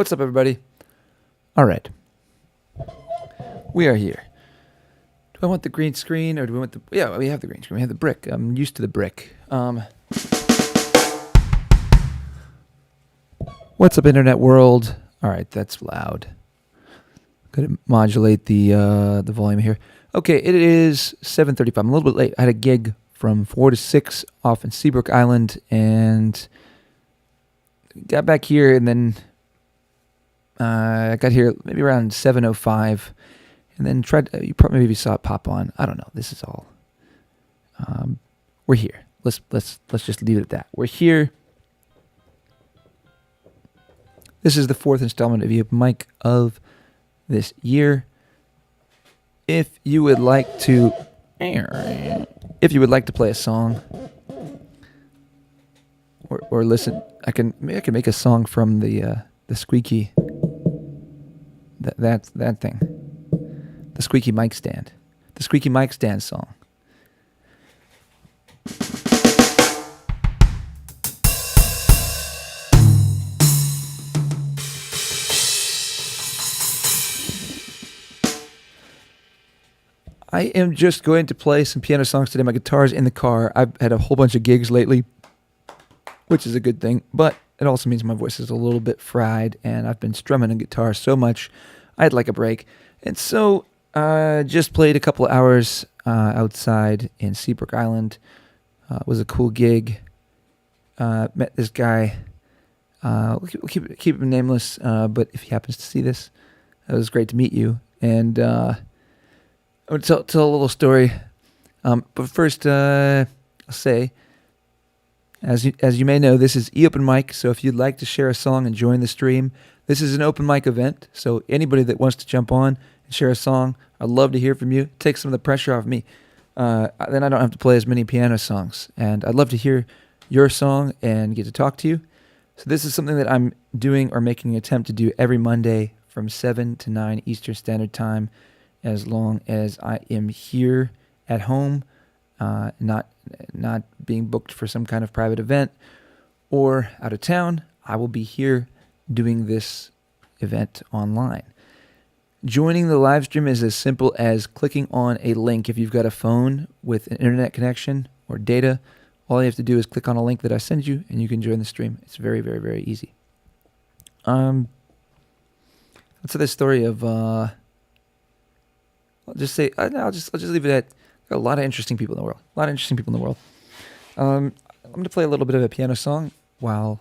What's up, everybody? All right. We are here. Do I want the green screen or do we want the... Yeah, we have the green screen. We have the brick. I'm used to the brick. What's up, internet world? All right, that's loud. Gotta modulate the volume here. Okay, it is 7:35. I'm a little bit late. I had a gig from 4 to 6 off in Seabrook Island and got back here, and then I got here maybe around 7:05, and then tried. You probably maybe saw it pop on. I don't know. This is all. We're here. Let's just leave it at that. We're here. This is the 4th installment of eOM Mic of this year. If you would like to play a song or listen, I can make a song from the squeaky that thing, the squeaky mic stand song. I am just going to play some piano songs today. My guitar's in the car. I've had a whole bunch of gigs lately, which is a good thing, but it also means my voice is a little bit fried, and I've been strumming a guitar so much, I'd like a break. And so just played a couple of hours outside in Seabrook Island. It was a cool gig. Met this guy. We'll keep him nameless, but if he happens to see this, it was great to meet you. And I'm going to tell a little story. But first, I'll say, as you may know, this is eOM Mic, so if you'd like to share a song and join the stream, this is an open mic event, so anybody that wants to jump on and share a song, I'd love to hear from you. Take some of the pressure off me. Then I don't have to play as many piano songs, and I'd love to hear your song and get to talk to you. So this is something that I'm doing or making an attempt to do every Monday from 7 to 9 Eastern Standard Time, as long as I am here at home, not being booked for some kind of private event or out of town. I will be here doing this event online. Joining the live stream is as simple as clicking on a link. If you've got a phone with an internet connection or data, all you have to do is click on a link that I send you and you can join the stream. It's very, very, very easy. Let's say the story of... I'll just leave it at a lot of interesting people in the world. I'm going to play a little bit of a piano song while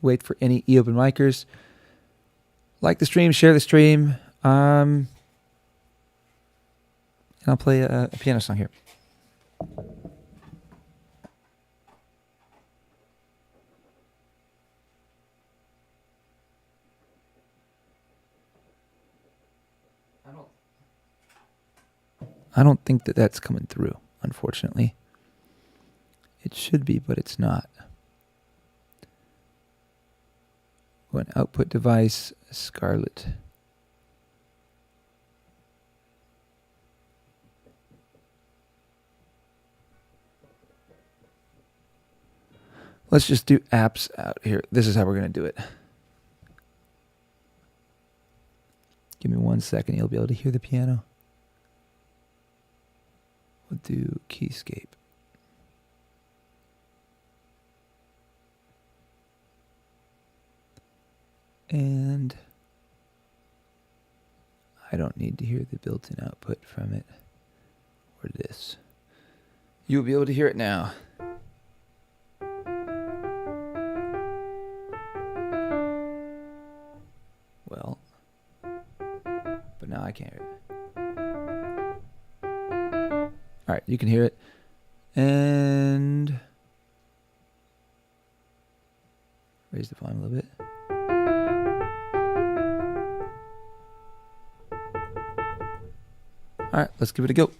wait for any eOM Micers. Like the stream, share the stream, and I'll play a piano song here. I don't think that that's coming through, unfortunately. It should be, but it's not. Go an output device, Scarlett. Let's just do apps out here. This is how we're going to do it. Give me 1 second. You'll be able to hear the piano. We'll do Keyscape. And I don't need to hear the built-in output from it or this. You'll be able to hear it now. Well, but now I can't hear it. All right, you can hear it. And raise the volume a little bit. All right, let's give it a go.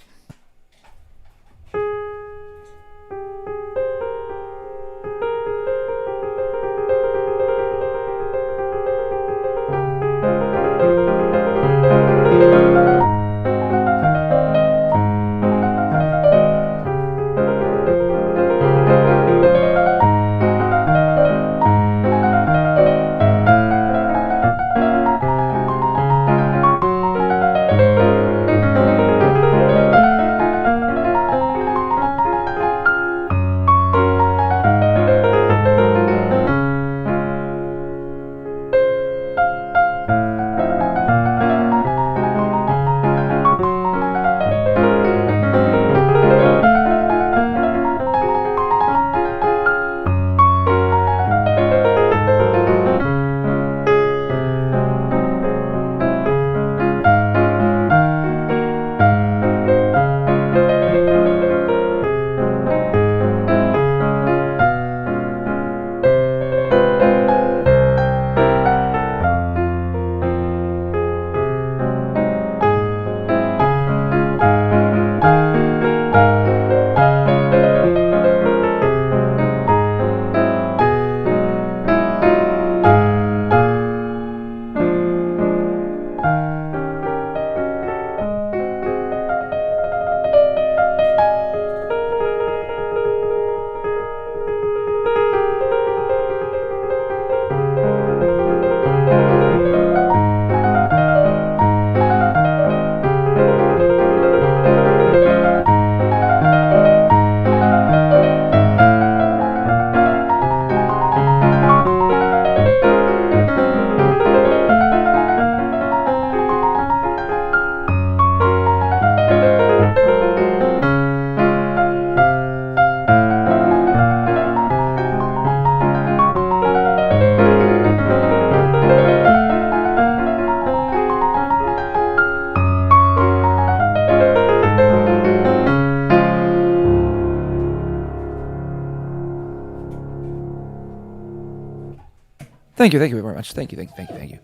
Thank you very much. Thank you.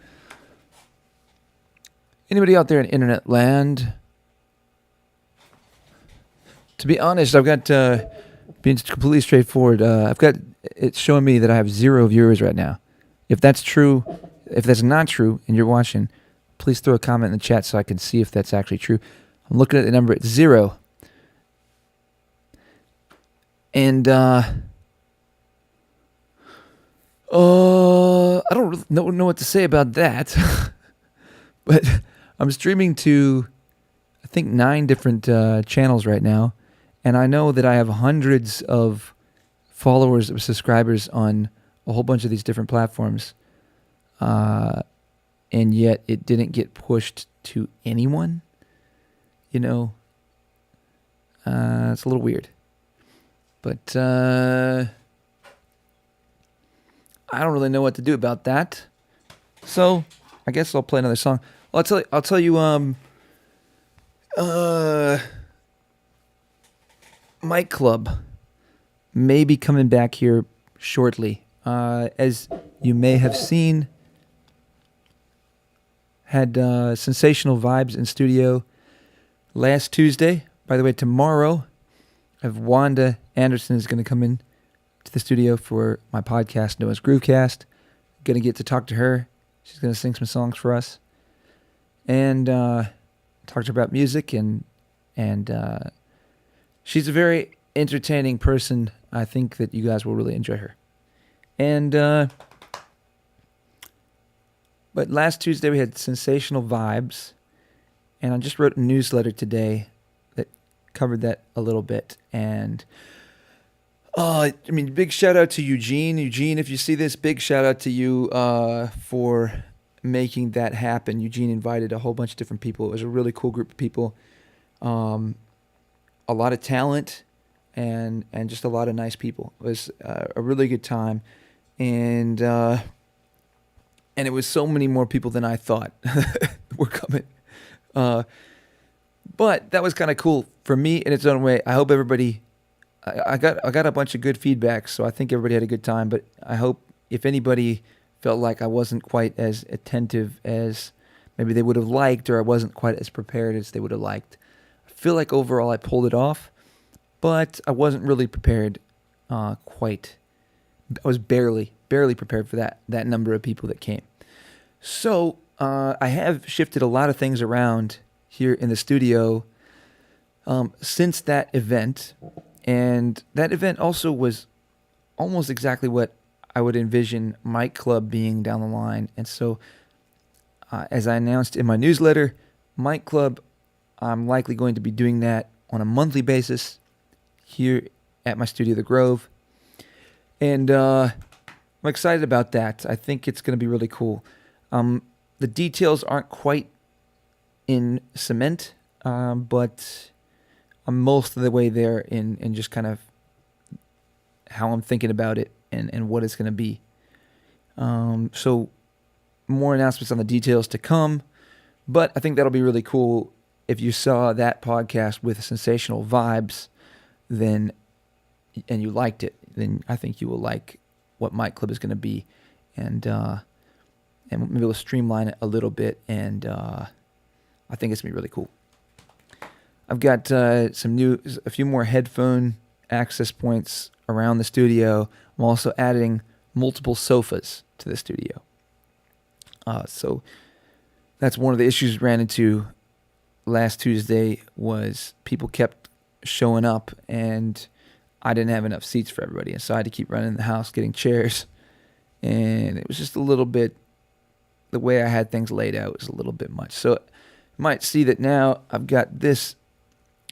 Anybody out there in internet land? To be honest, I've got, being completely straightforward, I've got, it's showing me that I have 0 viewers right now. If that's true, if that's not true and you're watching, please throw a comment in the chat so I can see if that's actually true. I'm looking at the number, it's 0. And, I don't really know what to say about that. But I'm streaming to, I think, 9 different channels right now. And I know that I have hundreds of followers or subscribers on a whole bunch of these different platforms. And yet it didn't get pushed to anyone. You know, it's a little weird. But I don't really know what to do about that. So I guess I'll play another song. Well, I'll tell you, Mike Club may be coming back here shortly. As you may have seen, had sensational vibes in studio last Tuesday. By the way, tomorrow, I have Wanda Anderson is going to come in to the studio for my podcast, Noah's Groovecast. Going to get to talk to her. She's going to sing some songs for us. And talk to her about music. And she's a very entertaining person. I think that you guys will really enjoy her. And but last Tuesday we had sensational vibes. And I just wrote a newsletter today that covered that a little bit. And big shout out to Eugene. Eugene, if you see this, big shout out to you for making that happen. Eugene invited a whole bunch of different people. It was a really cool group of people. A lot of talent and just a lot of nice people. It was a really good time. And it was so many more people than I thought were coming. But that was kind of cool for me in its own way. I hope everybody... I got a bunch of good feedback, so I think everybody had a good time. But I hope if anybody felt like I wasn't quite as attentive as maybe they would have liked, or I wasn't quite as prepared as they would have liked, I feel like overall I pulled it off, but I wasn't really prepared quite. I was barely prepared for that number of people that came. So I have shifted a lot of things around here in the studio since that event. And that event also was almost exactly what I would envision Mike Club being down the line. And so, as I announced in my newsletter, Mike Club, I'm likely going to be doing that on a monthly basis here at my studio, The Grove. And I'm excited about that. I think it's going to be really cool. The details aren't quite in cement, but... I'm most of the way there in just kind of how I'm thinking about it and what it's going to be. So more announcements on the details to come. But I think that'll be really cool. If you saw that podcast with sensational vibes, and you liked it, then I think you will like what Mike Club is going to be. And maybe we'll streamline it a little bit. And I think it's going to be really cool. I've got a few more headphone access points around the studio. I'm also adding multiple sofas to the studio. So that's one of the issues we ran into last Tuesday was people kept showing up and I didn't have enough seats for everybody. And so I had to keep running the house getting chairs. And it was just a little bit, the way I had things laid out was a little bit much. So you might see that now I've got this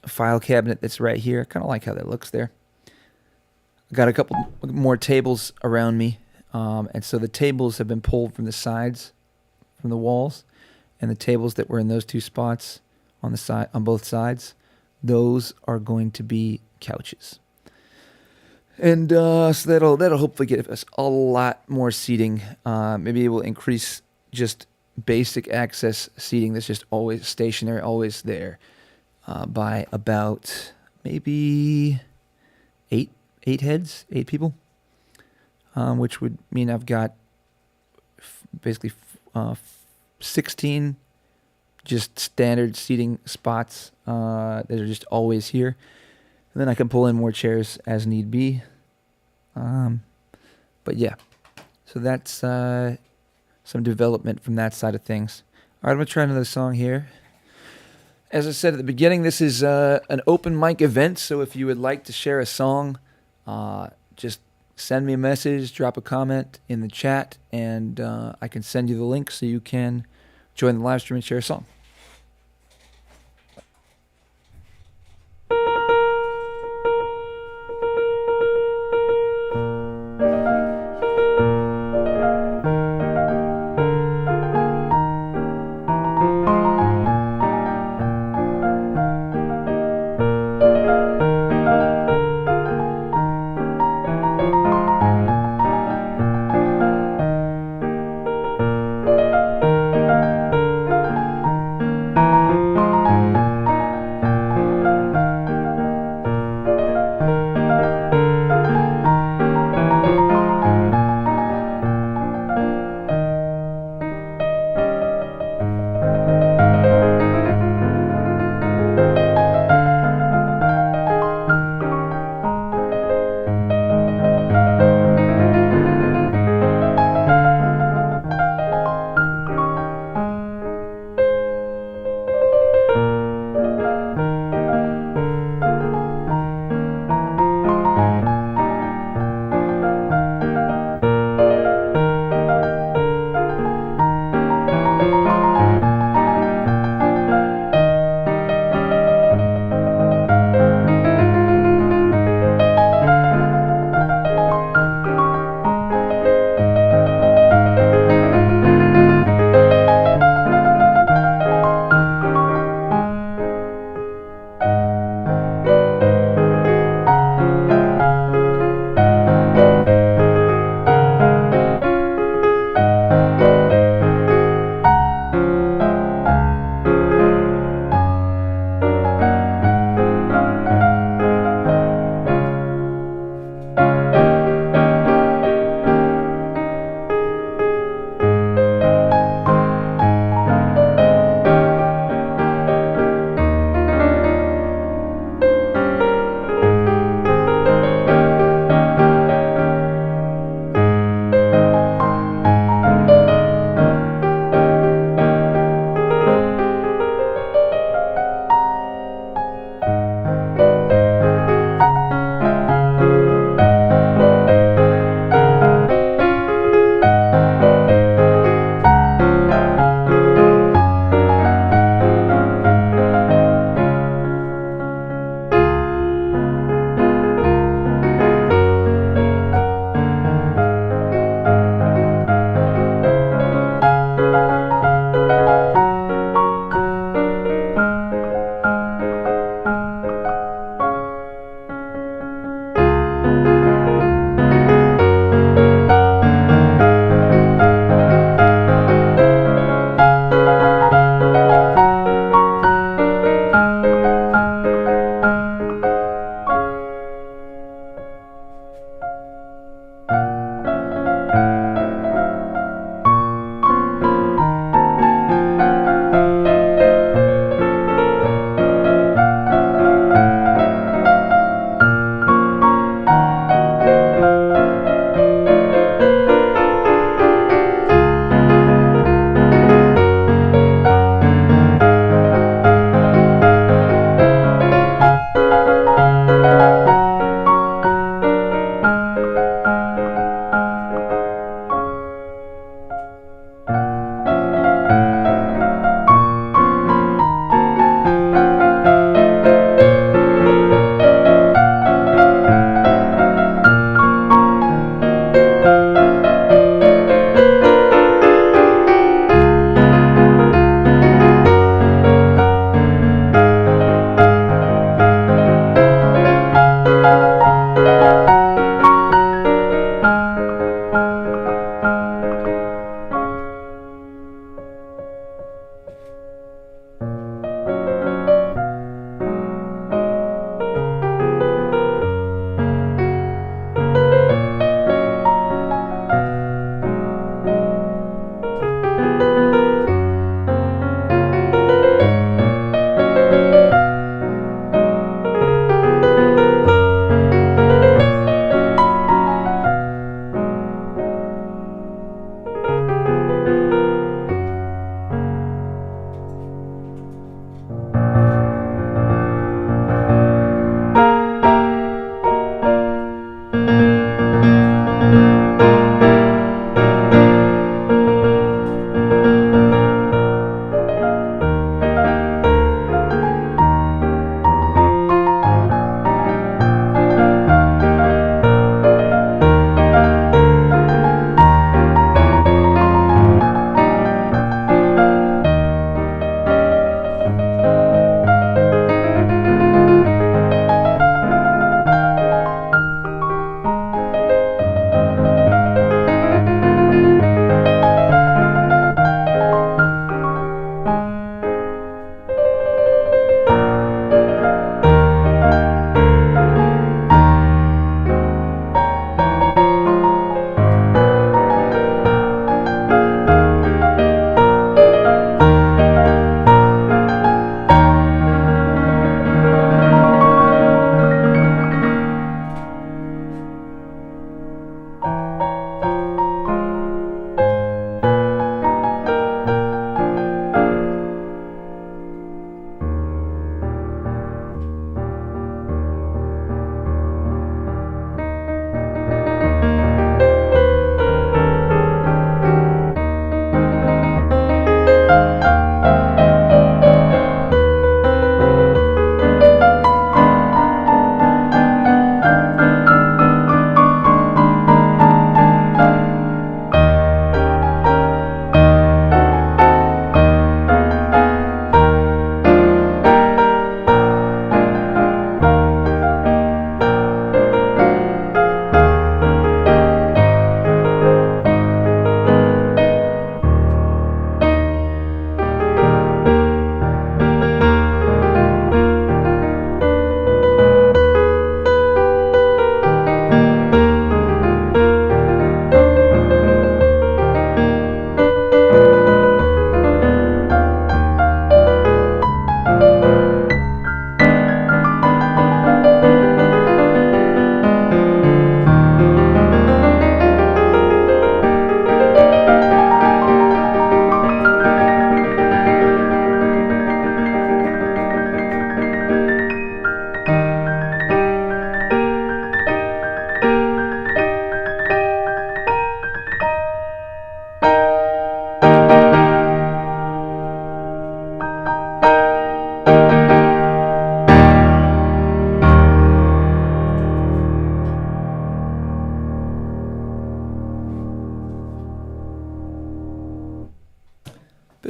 file cabinet that's right here. I kind of like how that looks there. I got a couple more tables around me, and so the tables have been pulled from the sides, from the walls, and the tables that were in those two spots on the side, on both sides, those are going to be couches. And so that'll hopefully get us a lot more seating. Maybe it will increase just basic access seating that's just always stationary, always there. By about maybe eight people, which would mean I've got basically 16 just standard seating spots that are just always here. And then I can pull in more chairs as need be. But yeah, so that's some development from that side of things. All right, I'm going to try another song here. As I said at the beginning, this is an open mic event, so if you would like to share a song, just send me a message, drop a comment in the chat, and I can send you the link so you can join the live stream and share a song.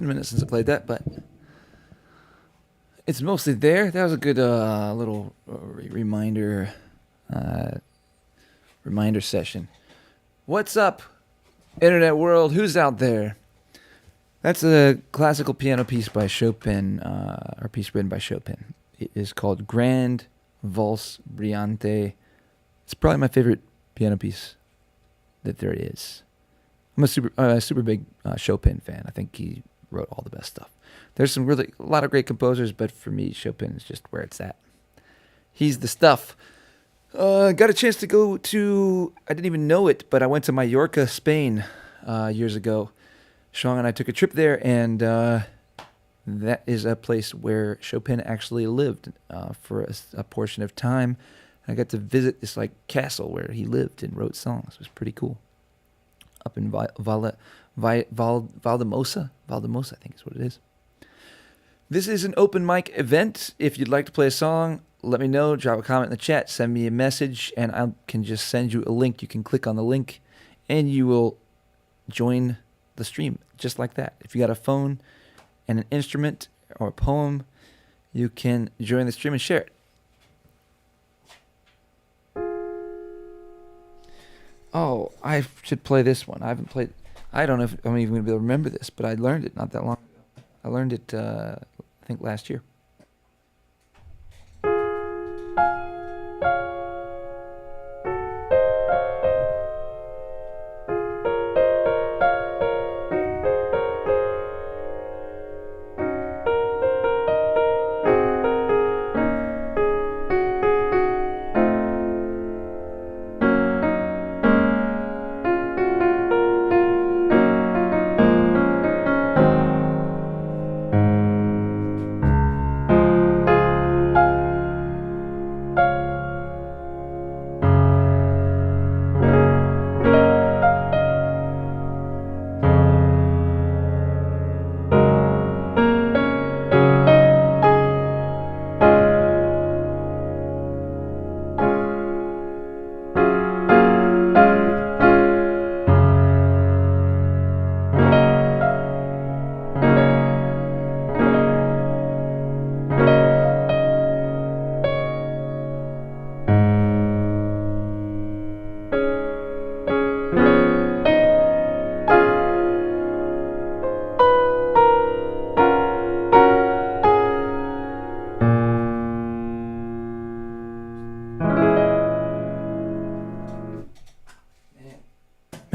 been a minute since I played that, but it's mostly there. That was a good little reminder session. What's up, internet world? Who's out there? That's a classical piano piece by Chopin, or piece written by Chopin. It is called Grand Valse Brillante. It's probably my favorite piano piece that there is. I'm a super big Chopin fan. I think he wrote all the best stuff. There's a lot of great composers, but for me, Chopin is just where it's at. He's the stuff. Got a chance to go to, I didn't even know it, but I went to Mallorca, Spain, years ago. Sean and I took a trip there, and that is a place where Chopin actually lived for a portion of time. I got to visit this like castle where he lived and wrote songs. It was pretty cool. Up in Valdemosa, I think is what it is. This is an open mic event. If you'd like to play a song, let me know. Drop a comment in the chat. Send me a message, and I can just send you a link. You can click on the link, and you will join the stream just like that. If you got a phone and an instrument or a poem, you can join the stream and share it. Oh, I should play this one. I haven't played. I don't know if I'm even going to be able to remember this, but I learned it not that long ago. I learned it, I think, last year.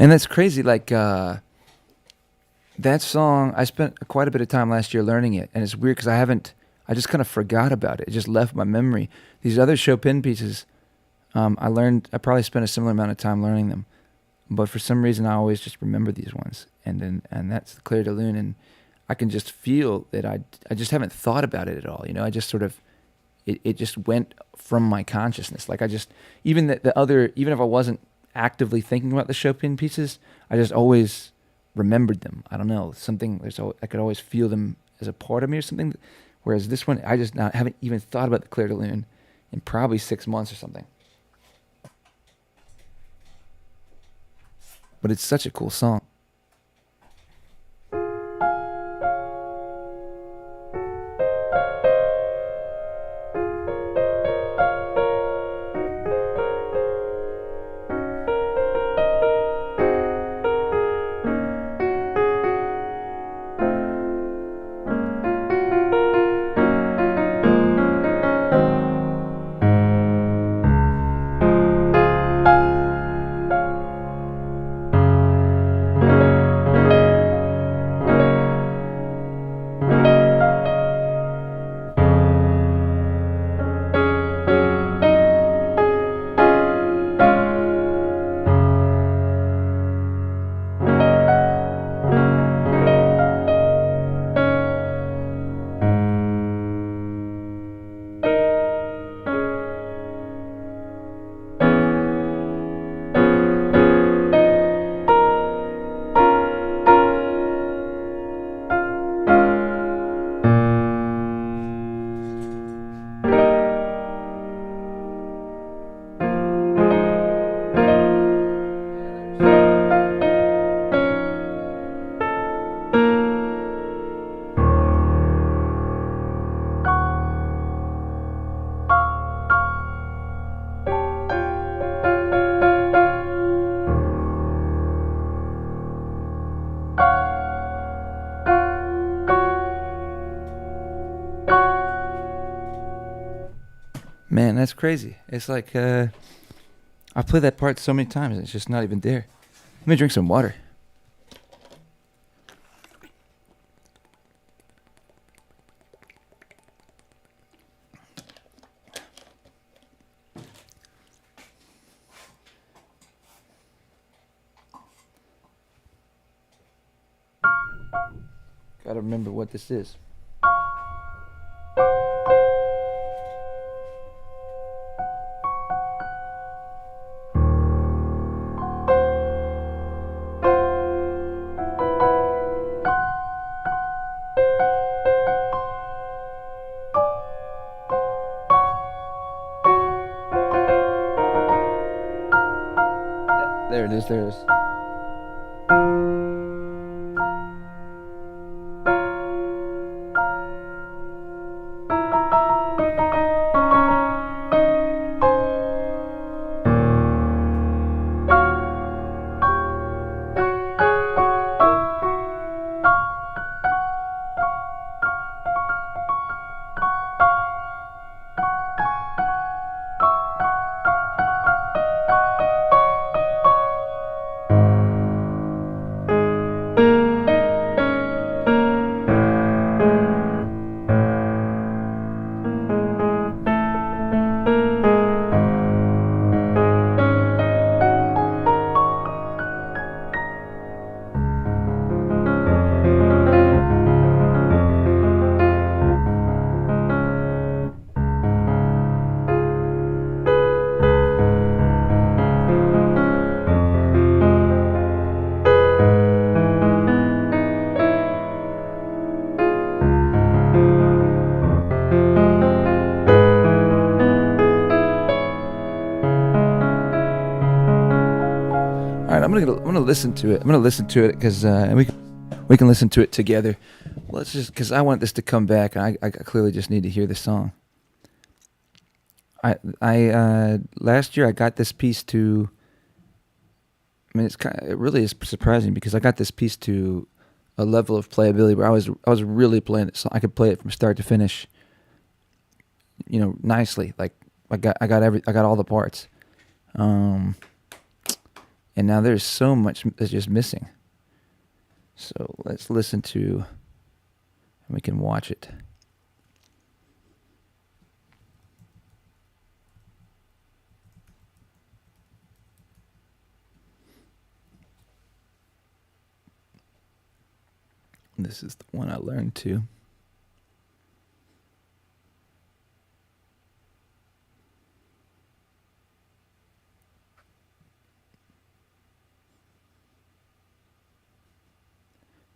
And that's crazy. Like that song, I spent quite a bit of time last year learning it, and it's weird because I just kind of forgot about it. It just left my memory. These other Chopin pieces, I probably spent a similar amount of time learning them, but for some reason I always just remember these ones. And that's the Clair de Lune, and I can just feel that I just haven't thought about it at all. You know, I just sort of, it just went from my consciousness. Like even if I wasn't actively thinking about the Chopin pieces, I just always remembered them. I don't know, I could always feel them as a part of me or something. Whereas this one, I just haven't even thought about the Clair de Lune in probably 6 months or something. But it's such a cool song. It's crazy. It's like I played that part so many times, and it's just not even there. Let me drink some water. Gotta remember what this is. There it is, there it is. All right, I'm gonna listen to it. I'm gonna listen to it because we can listen to it together. Let's just because I want this to come back, and I clearly just need to hear the song. I last year I got this piece to. I mean, it really is surprising because I got this piece to a level of playability where I was really playing it. So I could play it from start to finish. Nicely. Like I got all the parts. And now there's so much that's just missing. So let's listen to, and we can watch it. This is the one I learned to.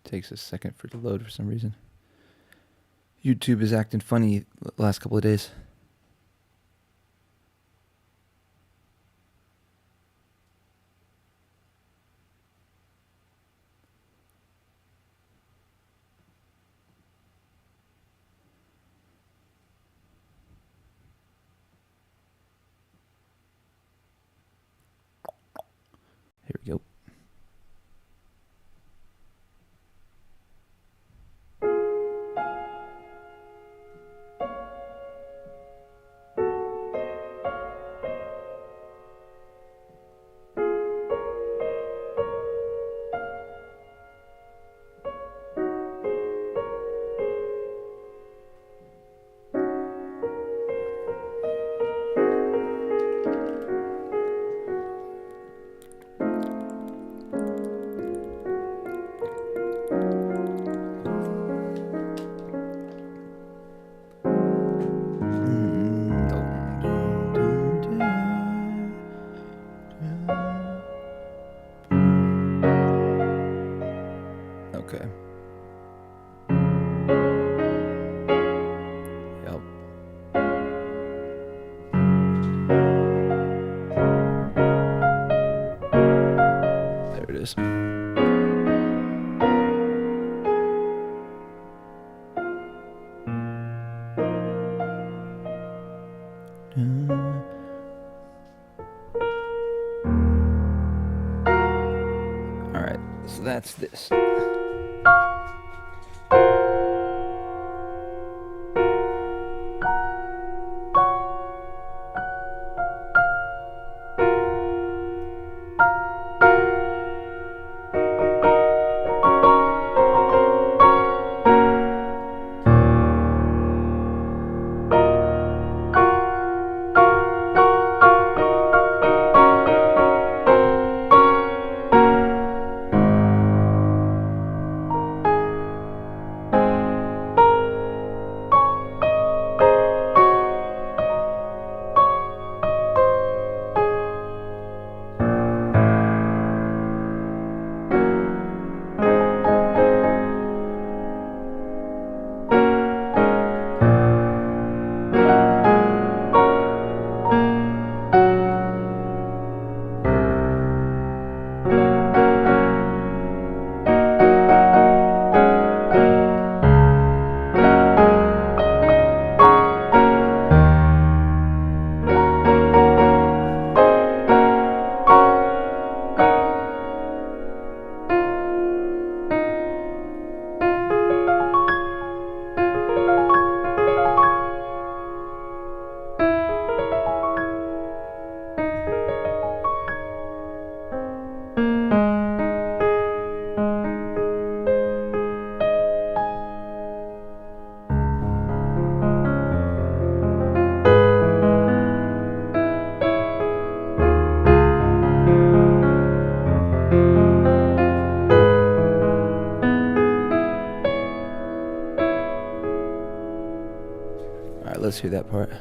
Takes a second for it to load for some reason. YouTube is acting funny the last couple of days. Here we go. Okay. Yep. There it is. All right, so that's this. let's hear that part.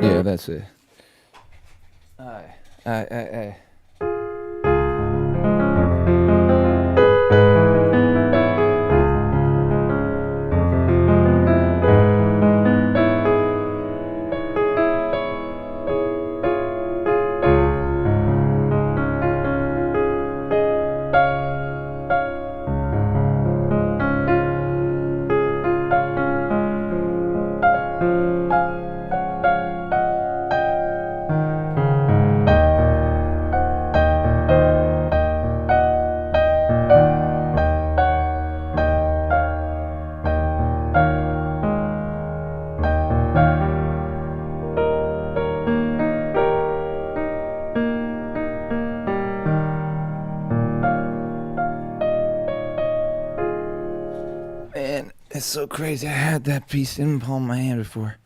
Yeah, that's it. Aye. Man, it's so crazy. I had that piece in the palm of my hand before.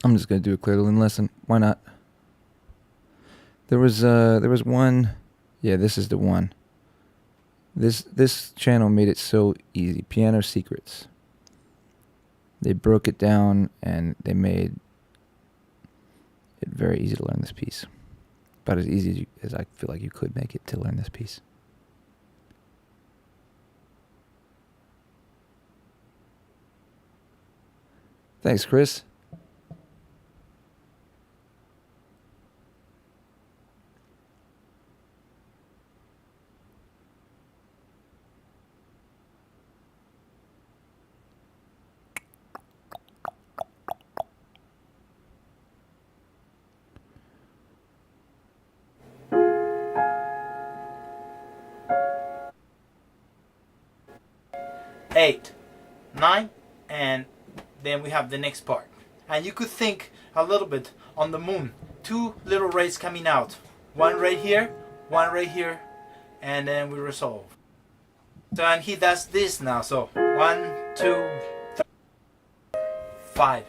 I'm just gonna do a clear-to-limb lesson. Why not? There was one. Yeah, this is the one. This channel made it so easy. Piano Secrets. They broke it down and they made it very easy to learn this piece. About as easy as I feel like you could make it to learn this piece. Thanks, Chris. Eight, 9, and then we have the next part. And you could think a little bit on the moon. Two little rays coming out. One right here, and then we resolve. So, and he does this now. So 1, 2, 3, 5.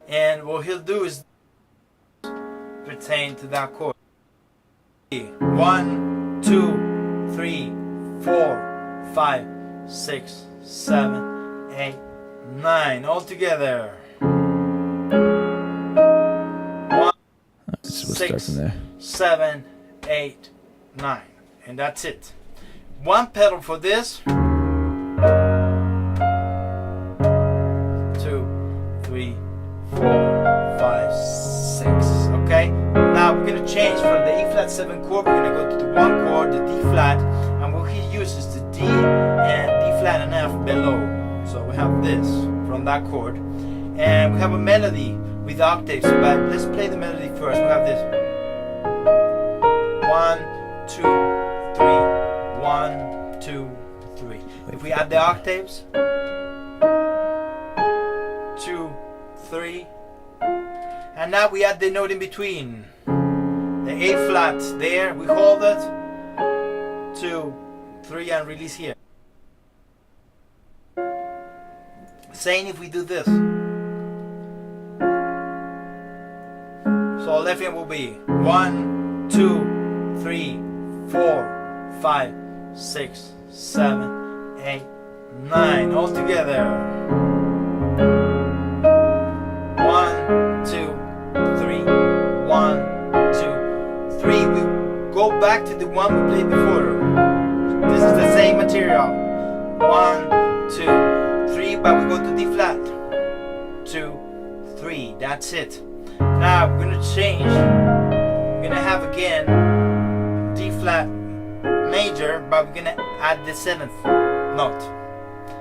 And what he'll do is pertain to that chord. 1, 2, 3, 4, 5, 6, 7, 8, 9 all together. So we'll start from there. 7, 8, 9, and that's it. One pedal for this. 2, 3, 4, 5, 6. Okay. Now we're gonna change from the E flat 7 chord. We're gonna go to the 1 chord, the D flat, and what he uses the D and D flat and F below. So we have this from that chord, and we have a melody with octaves. But let's play the melody first. We have this. 1, 2, 3, 1, 2, 3. If we add the octaves, 2, 3, and now we add the note in between. The A flat there, we hold it, 2, 3, and release here. Same if we do this. So left hand will be 1, 2, 3, 4, 5, 6, 7, 8, 9 all together. 1, 2, 3, 1, 2, 3. We go back to the one we played before. This is the same material. 1, 2, 3, but we go to D flat. 2, 3. That's it. Now we're gonna change. We're gonna have again D flat major, but we're gonna add the 7th note.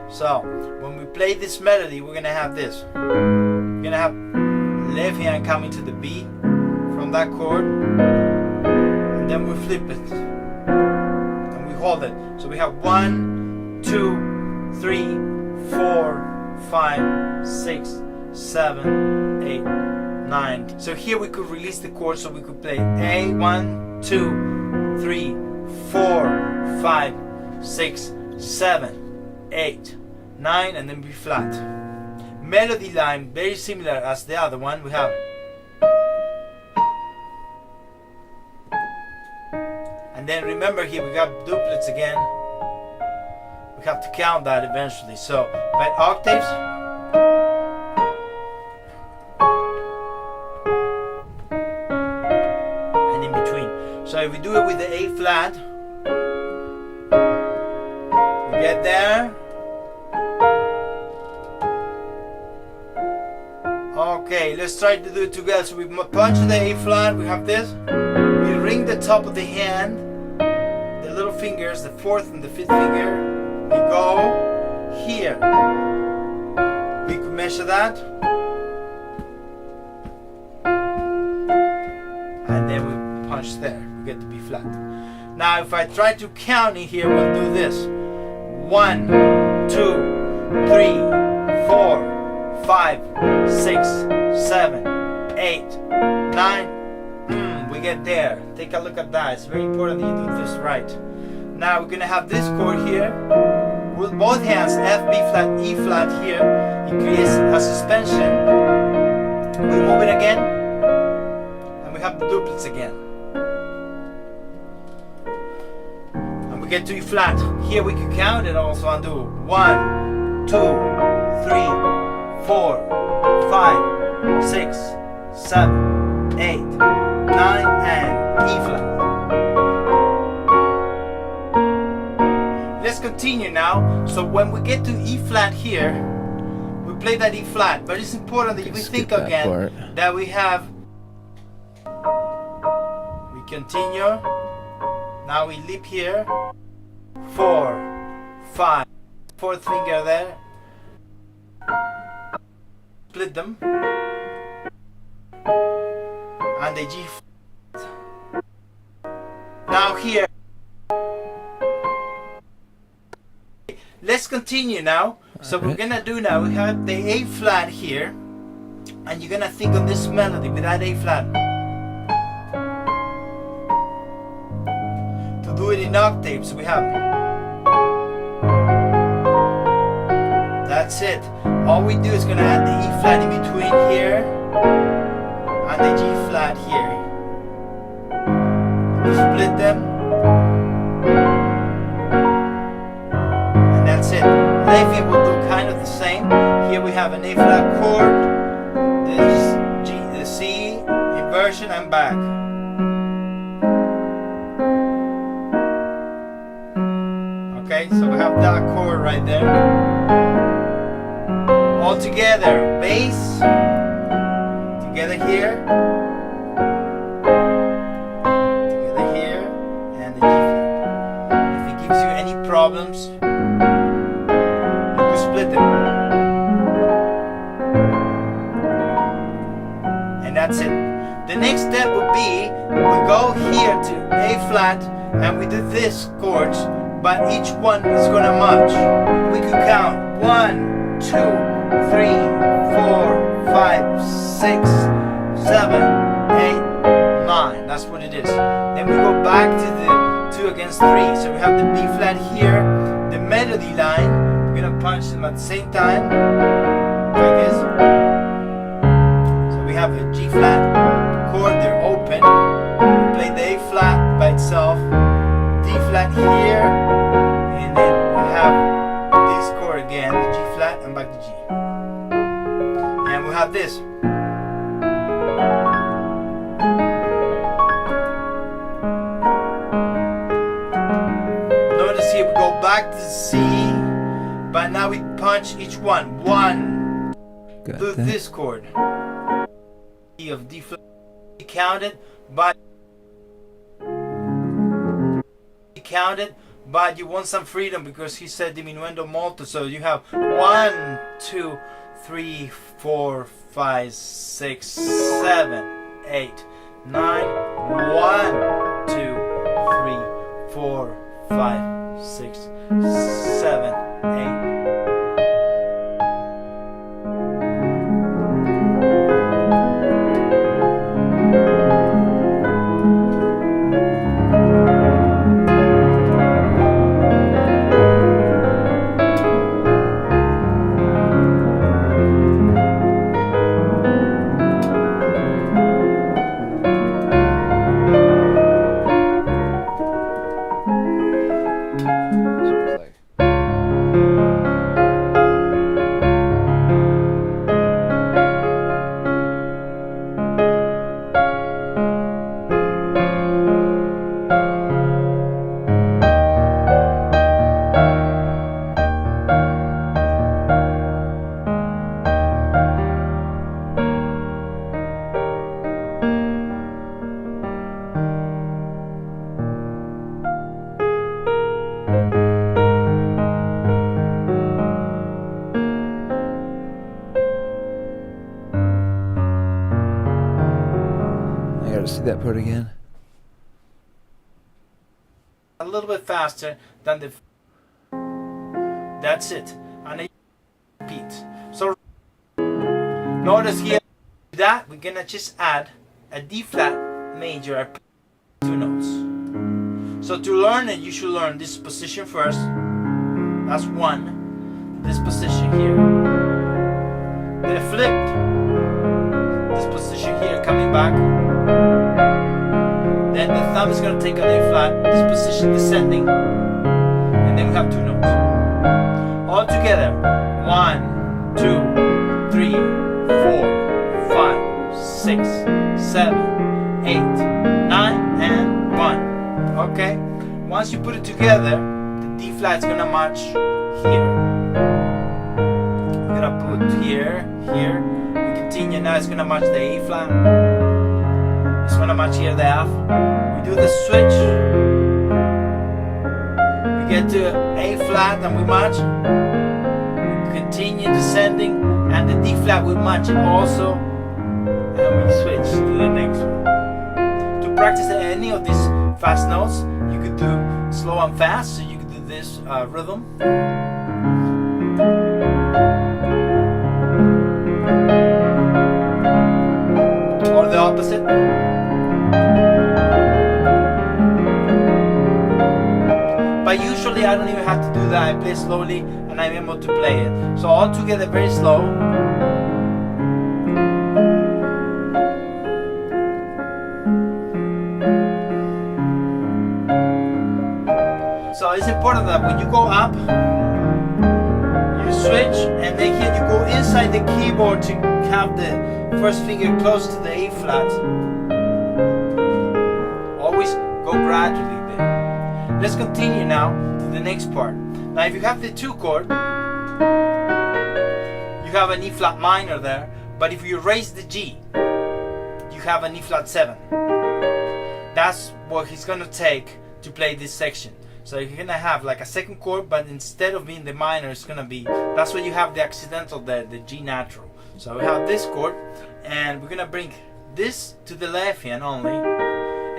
So when we play this melody, we're gonna have this. We're gonna have left hand coming to the B from that chord, and then we flip it and we hold it. So we have 1, 2, 3, 4, 5, 6, 7, 8, 9. So here we could release the chord, so we could play A, 1, 2, 3, 4, 5, 6, 7, 8, 9, and then B flat. Melody line very similar as the other one. We have, and then remember here we got duplets again. We have to count that eventually. So but octaves, and in between. So if we do it with the A flat, we get there. Okay, let's try to do it together. So we punch the A flat, we have this. We ring the top of the hand, the little fingers, the 4th and the 5th finger. We go here. We could measure that. And then we punch there. We get to B flat. Now if I try to count in here, we'll do this. 1, 2, 3, 4, 5, 6, 7, 8, 9. We get there. Take a look at that. It's very important that you do this right. Now we're gonna have this chord here with both hands, F, B flat, E flat here. It creates a suspension. We move it again, and we have the duplets again. And we get to E flat. Here we can count it also and do 1, 2, 3, 4, 5, 6, 7, 8, 9, and E flat. Let's continue now. So when we get to E flat here, we play that E flat, but it's important that we think again that we have, we continue, now we leap here, 4, 5, 4th finger there, split them, and the G flat. Now here, let's continue now. So we're gonna do now, we have the A flat here, and you're gonna think of this melody with that A flat. To do it in octaves, we have, that's it. All we do is gonna add the E flat in between here, and the G flat here. We split them, and that's it. Left hand will do kind kind of the same. Here we have an A flat chord, this G, the C inversion, and back. Okay, so we have that chord right there. All together, bass, together here, and the G flat. If it gives you any problems, you can split them. And that's it. The next step would be, we go here to A flat, and we do this chords, but each one is gonna match. We could count 1, 2, 3, 4, 5, 6, 7, 8, 9. That's what it is. Then we go back to the 2 against 3. So we have the B flat here, the melody line. We're gonna punch them at the same time, like this. So we have a G flat chord, they're open. We play the A flat by itself, D flat here, and then we have this chord again, the G flat, and back to G. And we have this. Notice here we go back to C, but now we punch each one. 1, do this chord. E of D flat. Counted, but you want some freedom because he said diminuendo molto. So you have 1, 2, 3, 4, 5, 6, 7, 8, 9. 1, 2, 3, 4, 5, 6, 7, 8. See that part again. A little bit faster than the. That's it. And then repeat. So notice here that we're gonna just add a D flat major, 2 notes. So to learn it, you should learn this position first. That's 1. This position here. Then flipped. This position here, coming back. Then the thumb is going to take an A flat, this position descending, and then we have 2 notes. All together, 1, 2, 3, 4, 5, 6, 7, 8, 9, and 1. Okay? Once you put it together, the D flat is going to match here. We're going to put here, here. We continue, now it's going to match the A flat. It's going to match here the F. We do the switch. We get to A flat and we match. We continue descending and the D flat will match it also. And we switch to the next one. To practice any of these fast notes, you could do slow and fast. So you could do this rhythm. Or the opposite. But usually I don't even have to do that. I play slowly and I'm able to play it. So all together very slow. So it's important that when you go up, you switch, and then here you go inside the keyboard to have the first finger close to the A flat. Always go gradually there. Let's continue now to the next part. Now if you have the 2 chord, you have an E flat minor there, but if you raise the G, you have an E flat 7. That's what he's gonna take to play this section. So you're gonna have like a 2nd chord, but instead of being the minor, it's gonna be, that's why you have the accidental there, the G natural. So we have this chord, and we're gonna bring this to the left hand only,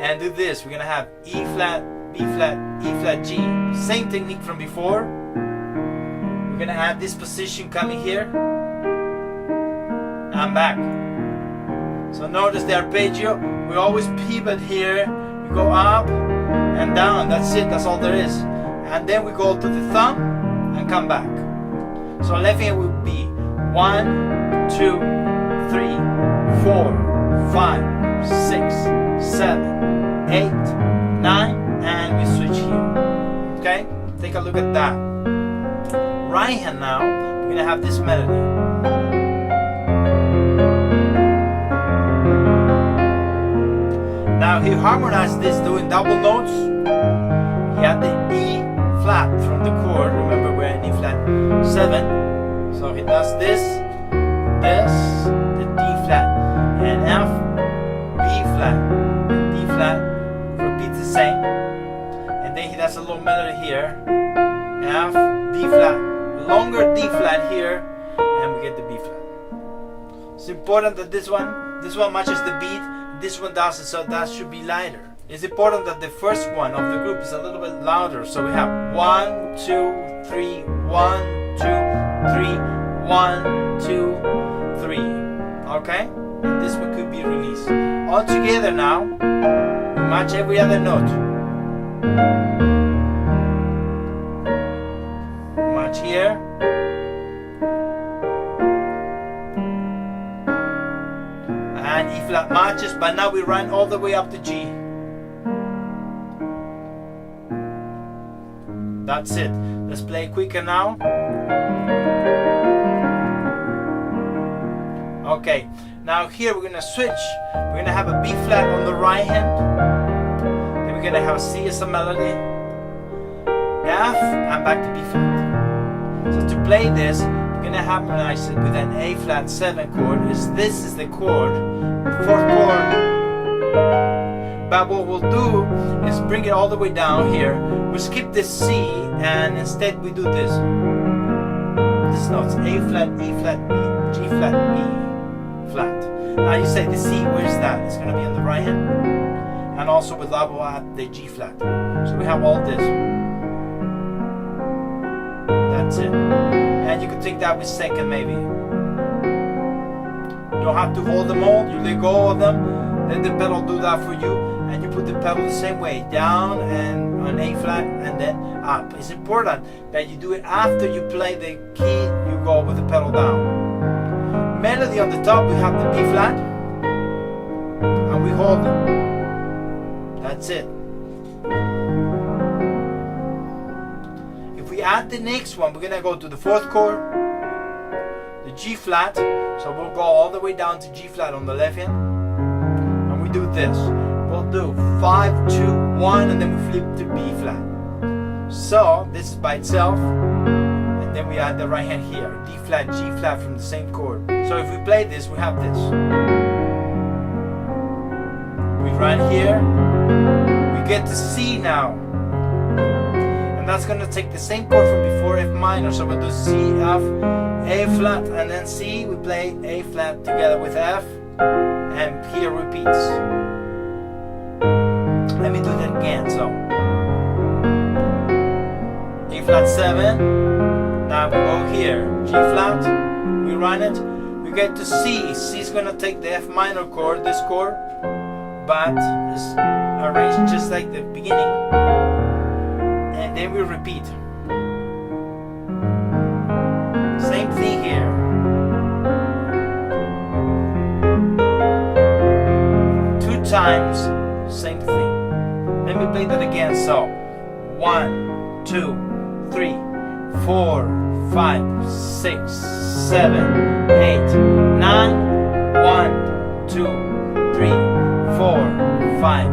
and do this. We're gonna have E flat, B flat, E flat, G. Same technique from before. We're gonna add this position coming here, and back. So notice the arpeggio, we always pivot here, we go up and down, that's it, that's all there is. And then we go to the thumb and come back. So left hand will be 1, 2, 3, 4, 5, 6, 7, 8, 9, and we switch here. Okay? Take a look at that. Right hand now, we're gonna have this melody. Now he harmonized this doing double notes. He had the E flat from the chord. Remember we're in E flat 7. So he does this, the D flat, and F, B flat, and D flat. Repeats the same. And then he does a little melody here. F, D flat, longer D flat here, and we get the B flat. It's important that this one matches the beat. This one doesn't, so that should be lighter. It's important that the first one of the group is a little bit louder. So we have 1, 2, 3, 1, 2, 3, 1, 2, 3. Okay? And this one could be released. All together now, we match every other note. Match here. And E flat matches, but now we run all the way up to G. That's it. Let's play quicker now. Okay, now here we're gonna switch. We're gonna have a B flat on the right hand. Then we're gonna have a C as a melody, F, and back to B flat. So to play this, we're gonna harmonize it with an A flat 7 chord. This is the chord, 4th chord. But what we'll do is bring it all the way down here. We'll skip the C and instead we do this. This note's A flat, E flat, B, G flat, B flat. Now you say the C, where's that? It's gonna be on the right hand. And also we'll double add the G flat. So we have all this. That's it. And you could take that with 2nd maybe. You don't have to hold them all, you let go of them, then the pedal do that for you, and you put the pedal the same way, down and on A flat and then up. It's important that you do it after you play the key, you go with the pedal down. Melody on the top, we have the B flat, and we hold it. That's it. If we add the next one, we're gonna go to the 4th chord, the G flat, so we'll go all the way down to G flat on the left hand, and we do this. We'll do 5, 2, 1, and then we flip to B flat. So this is by itself, and then we add the right hand here, D flat, G flat from the same chord. So if we play this, we have this. We run here, we get to C now. And that's gonna take the same chord from before, F minor. So we'll do C, F, A flat, and then C. We play A flat together with F, and here repeats. Let me do that again. So A flat 7. Now we go here, G flat. We run it. We get to C. C is gonna take the F minor chord, this chord, but it's arranged just like the beginning. And then we repeat. Same thing here. Two times, same thing. Let me play that again. So 1, 2, 3, 4, 5, 6, 7, 8, 9. 1, 2, 3, 4, 5,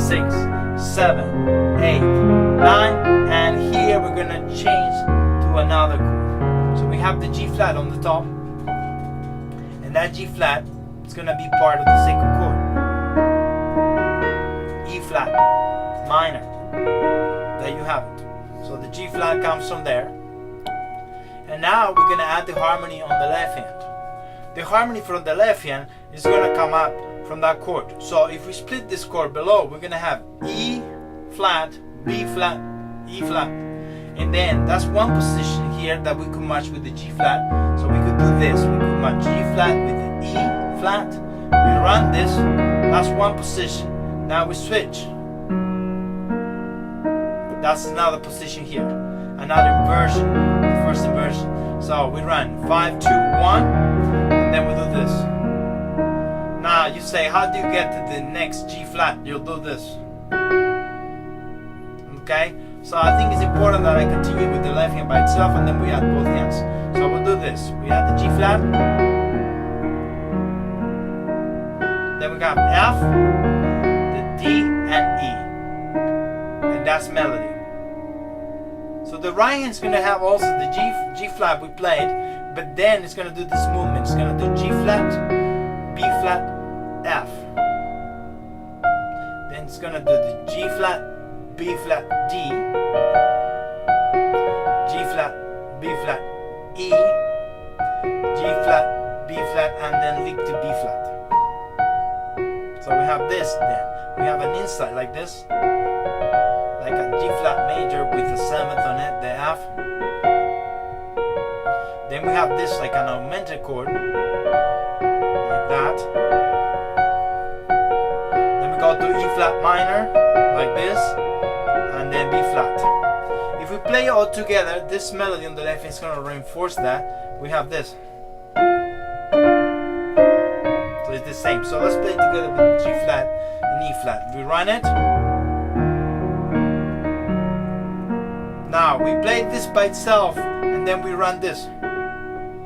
6, 7, 8, 9, and here we're gonna change to another chord. So we have the G flat on the top, and that G flat is gonna be part of the second chord. E flat minor. There you have it. So the G flat comes from there, and now we're gonna add the harmony on the left hand. The harmony from the left hand is going to come up from that chord. So if we split this chord below, we're going to have E flat, B flat, E flat. And then that's one position here that we could match with the G flat. So we could do this. We could match G flat with the E flat. We run this. That's one position. Now we switch. That's another position here. Another inversion. The first inversion. So we run 5, 2, 1. And then we do this. Now you say, how do you get to the next G flat? You'll do this. Okay? So I think it's important that I continue with the left hand by itself and then we add both hands. So we'll do this. We add the G flat. Then we got F, the D, and E. And that's melody. So the right hand is going to have also the G flat we played, but then it's going to do this movement. It's going to do G flat, B flat, F. Then it's going to do the G flat, B flat, D, G flat, B flat, E, G flat, B flat, and then lead to B flat. So we have this then. We have an inside like this, like a G flat major with a 7th on it, the F. Then we have this like an augmented chord, like that. Then we go to E flat minor, like this, and then B flat. If we play it all together, this melody on the left is going to reinforce that. We have this. So it's the same. So let's play it together with G flat and E flat. We run it. Now we play this by itself, and then we run this.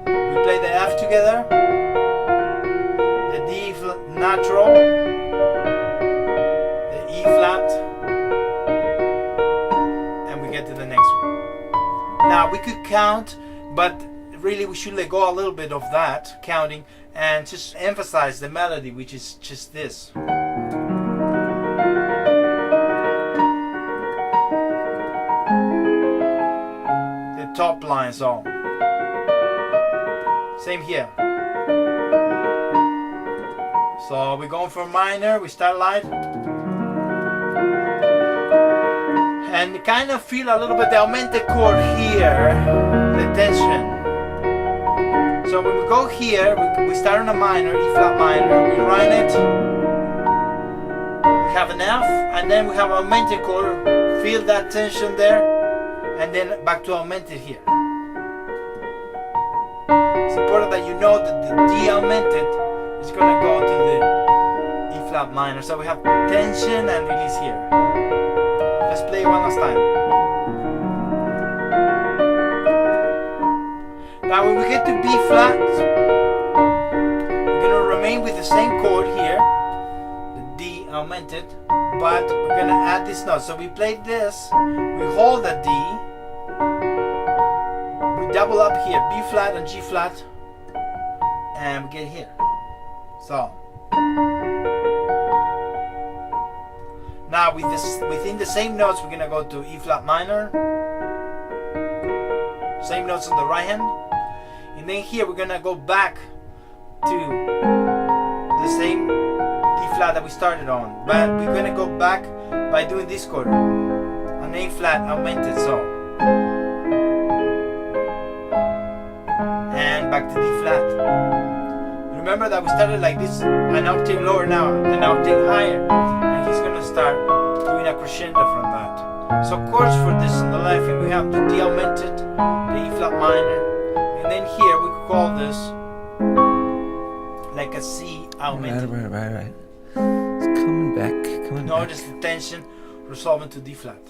We play the F together, the D natural, the E flat, and we get to the next one. Now we could count, but really we should let go a little bit of that counting and just emphasize the melody, which is just this. The top line song. Same here. So we're going for minor, we start light. And kind of feel a little bit the augmented chord here, the tension. So when we go here, we start on a minor, E flat minor, we run it. We have an F, and then we have augmented chord, feel that tension there, and then back to augmented here. It's important that you know that the D augmented is going to go to the E flat minor. So we have tension and release here. Let's play it one last time. Now when we get to B flat, we're going to remain with the same chord here, the D augmented, but we're going to add this note. So we played this, we hold the D, double up here, B flat and G flat, and we get here. So now with this, within the same notes, we're gonna go to E flat minor, same notes on the right hand, and then here we're gonna go back to the same D flat that we started on, but we're gonna go back by doing this chord, an A flat augmented, so. Back to D flat. Remember that we started like this, an octave lower now, an octave higher, and he's going to start doing a crescendo from that. So chords for this on the left, and we have the D augmented, the E flat minor, and then here we call this like a C augmented. Right. It's coming back, Notice the tension resolving to D flat.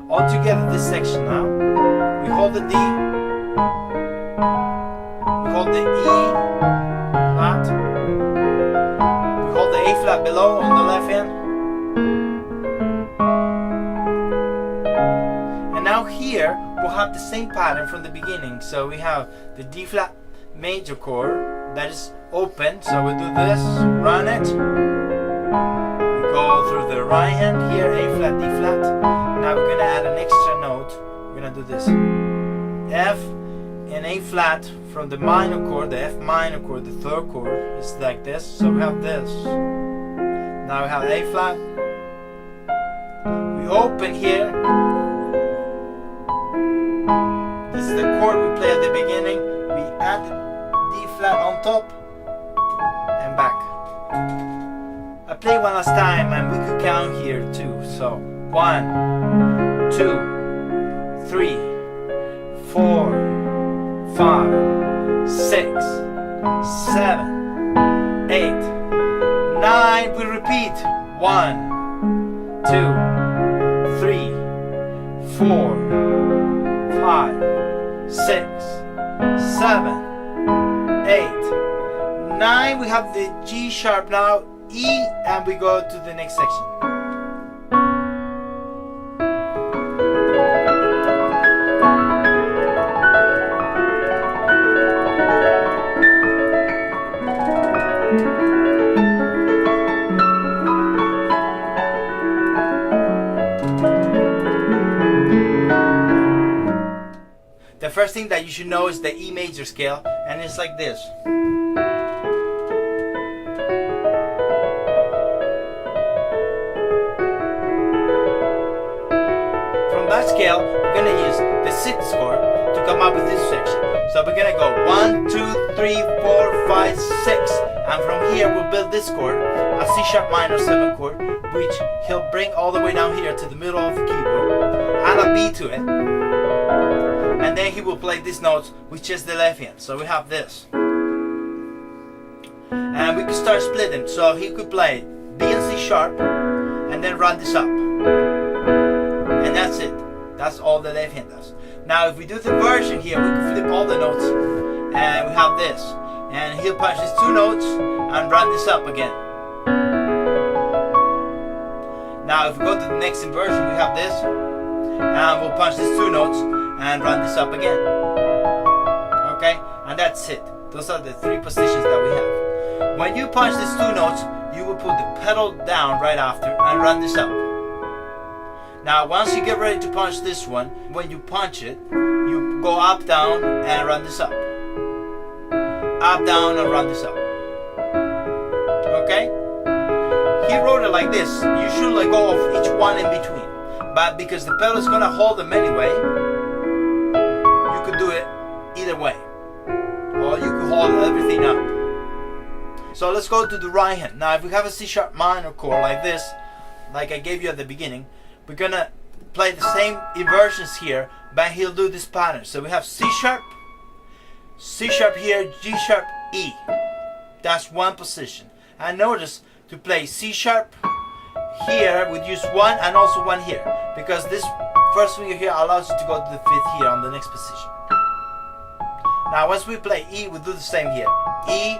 All together this section now. We hold the D. hold the E flat. We hold the A flat below on the left hand. And now here we'll have the same pattern from the beginning. So we have the D flat major chord that is open. So we do this, run it. We go through the right hand here, A flat, D flat. Now we're gonna add an extra note. We're gonna do this. F and A flat from the minor chord, the F minor chord, the third chord is like this. So we have this. Now we have A flat. We open here. This is the chord we play at the beginning. We add the D flat on top and back. I play one last time and we could count here too. So 1, 2, 3, 4, 5, 6, 7, 8, 9. We repeat. 1, 2, 3, 4, 5, 6, 7, 8, 9. We have the G sharp now, E, and we go to the next section. The first thing that you should know is the E major scale, and it's like this. From that scale, we're going to use the 6th chord to come up with this section. So we're going to go 1, 2, 3, 4, 5, 6. And from here, we'll build this chord, a C sharp minor 7 chord, which he'll bring all the way down here to the middle of the keyboard, add a B to it. And then he will play these notes, which is the left hand. So we have this. And we can start splitting. So he could play B and C sharp, and then run this up. And that's it. That's all the left hand does. Now if we do the version here, we can flip all the notes. And we have this. And he'll punch these 2 notes and run this up again. Now if we go to the next inversion, we have this. And we'll punch these 2 notes and run this up again. Okay, and that's it. Those are the 3 positions that we have. When you punch these 2 notes, you will put the pedal down right after and run this up. Now once you get ready to punch this one, when you punch it, you go up, down, and run this up. Up, down, and run this up. Okay? He wrote it like this. You should let go of each one in between. But because the pedal is going to hold them anyway, you could do it either way. Or you could hold everything up. So let's go to the right hand. Now if we have a C sharp minor chord like this, like I gave you at the beginning, we're going to play the same inversions here, but he'll do this pattern. So we have C sharp here, G sharp, E. That's one position. And notice to play C sharp here, we'd use 1 and also 1 here, because this first finger here allows you to go to the 5th here on the next position. Now once we play E, we do the same here. E,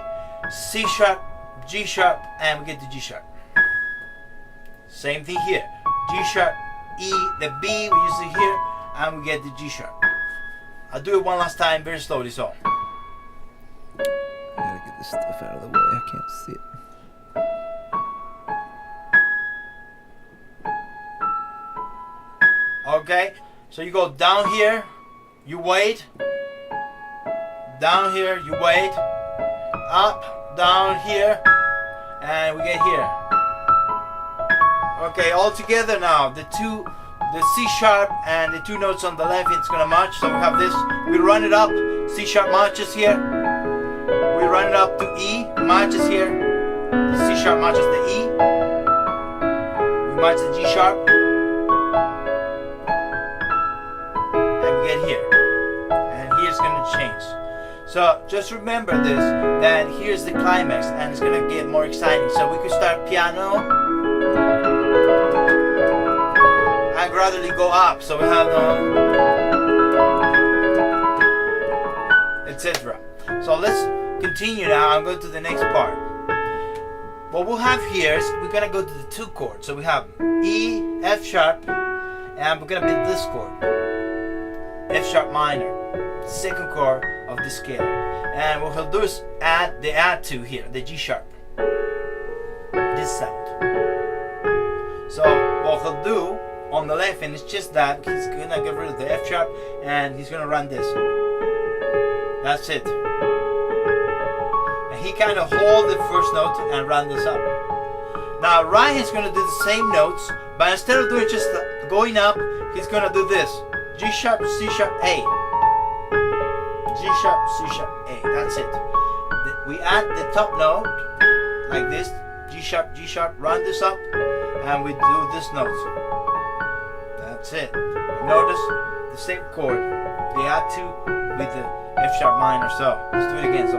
C sharp, G sharp, and we get the G sharp. Same thing here. G sharp, E, the B, we use it here, and we get the G sharp. I'll do it one last time, very slowly, so. I gotta get this stuff out of the way, I can't see it. Okay, so you go down here, you wait. Down here, you wait. Up, down here, and we get here. Okay, all together now, the C sharp and the 2 notes on the left, it's gonna match. So we have this, we run it up, C sharp matches here. We run it up to E, matches here. The C sharp matches the E. We match the G sharp. And we get here. And here's gonna change. So just remember this, that here's the climax and it's gonna get more exciting. So we could start piano and gradually go up. So we have the etc. So let's continue now. I'm going to the next part. What we'll have here is we're gonna go to the 2 chord. So we have E, F sharp, and we're gonna build this chord, F sharp minor, 2nd chord of the scale. And what he'll do is add the add to here, the G sharp, this sound. So what he'll do on the left hand is just that. He's gonna get rid of the F sharp and he's gonna run this. That's it. And he kind of hold the first note and run this up. Now right hand's gonna do the same notes, but instead of doing just going up, he's gonna do this: G sharp, C sharp, A. G sharp, C sharp, A. That's it. We add the top note like this: G sharp, run this up, and we do this note. That's it. Notice the same chord, the add to with the F sharp minor. So let's do it again. So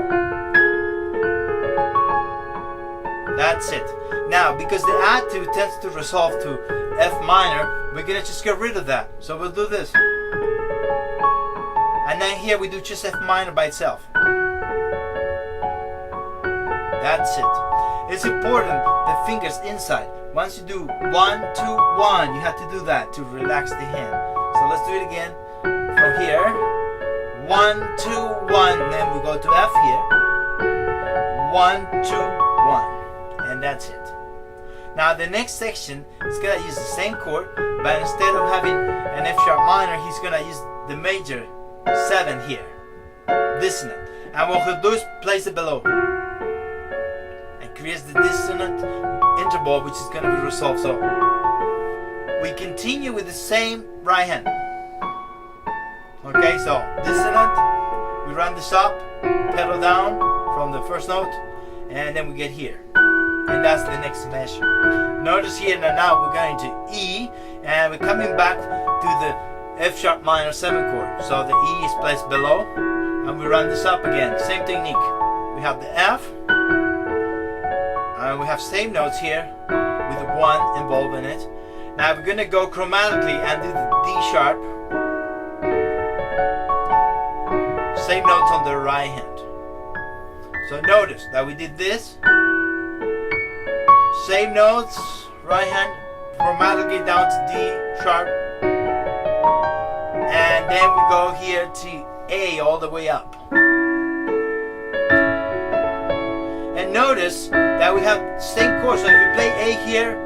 that's it. Now, because the add to tends to resolve to F minor, we're gonna just get rid of that. So we'll do this. And then here we do just F minor by itself. That's it. It's important the fingers inside. Once you do 1, 2, 1, you have to do that to relax the hand. So let's do it again. From here, 1, 2, 1. Then we go to F here. 1, 2, 1. And that's it. Now the next section is gonna use the same chord, but instead of having an F sharp minor, he's gonna use the major 7 here, dissonant. And what he'll do is place it below and creates the dissonant interval, which is gonna be resolved. So we continue with the same right hand. Okay, so dissonant, we run this up, pedal down from the first note, and then we get here. And that's the next measure. Notice here that now we're going to E, and we're coming back to the F sharp minor 7 chord. So the E is placed below, and we run this up again. Same technique. We have the F, and we have same notes here with the 1 involved in it. Now we're going to go chromatically and do the D sharp. Same notes on the right hand. So notice that we did this. Same notes, right hand, chromatically down to D sharp. And then we go here to A all the way up. And notice that we have the same chord. So if we play A here,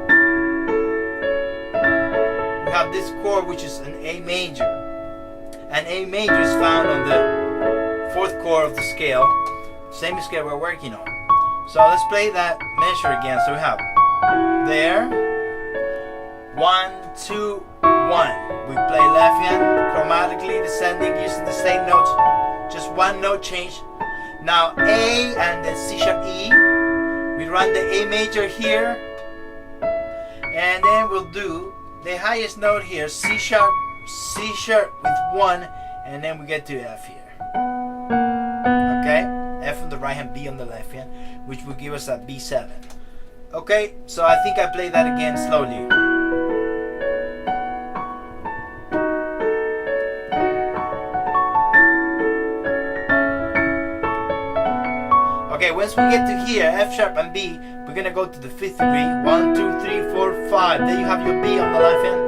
we have this chord which is an A major. And A major is found on the 4th chord of the scale. Same scale we're working on. So let's play that measure again. So we have there, 1, 2, 1. We play left hand chromatically descending using the same notes, just 1 note change. Now A and then C sharp E. We run the A major here, and then we'll do the highest note here, C sharp with 1, and then we get to F here. Okay, F on the right hand, B on the left hand, which will give us a B7. Okay, so I think I play that again slowly. Okay, once we get to here, F sharp and B, we're gonna go to the 5th degree. 1, 2, 3, 4, 5. There you have your B on the left hand.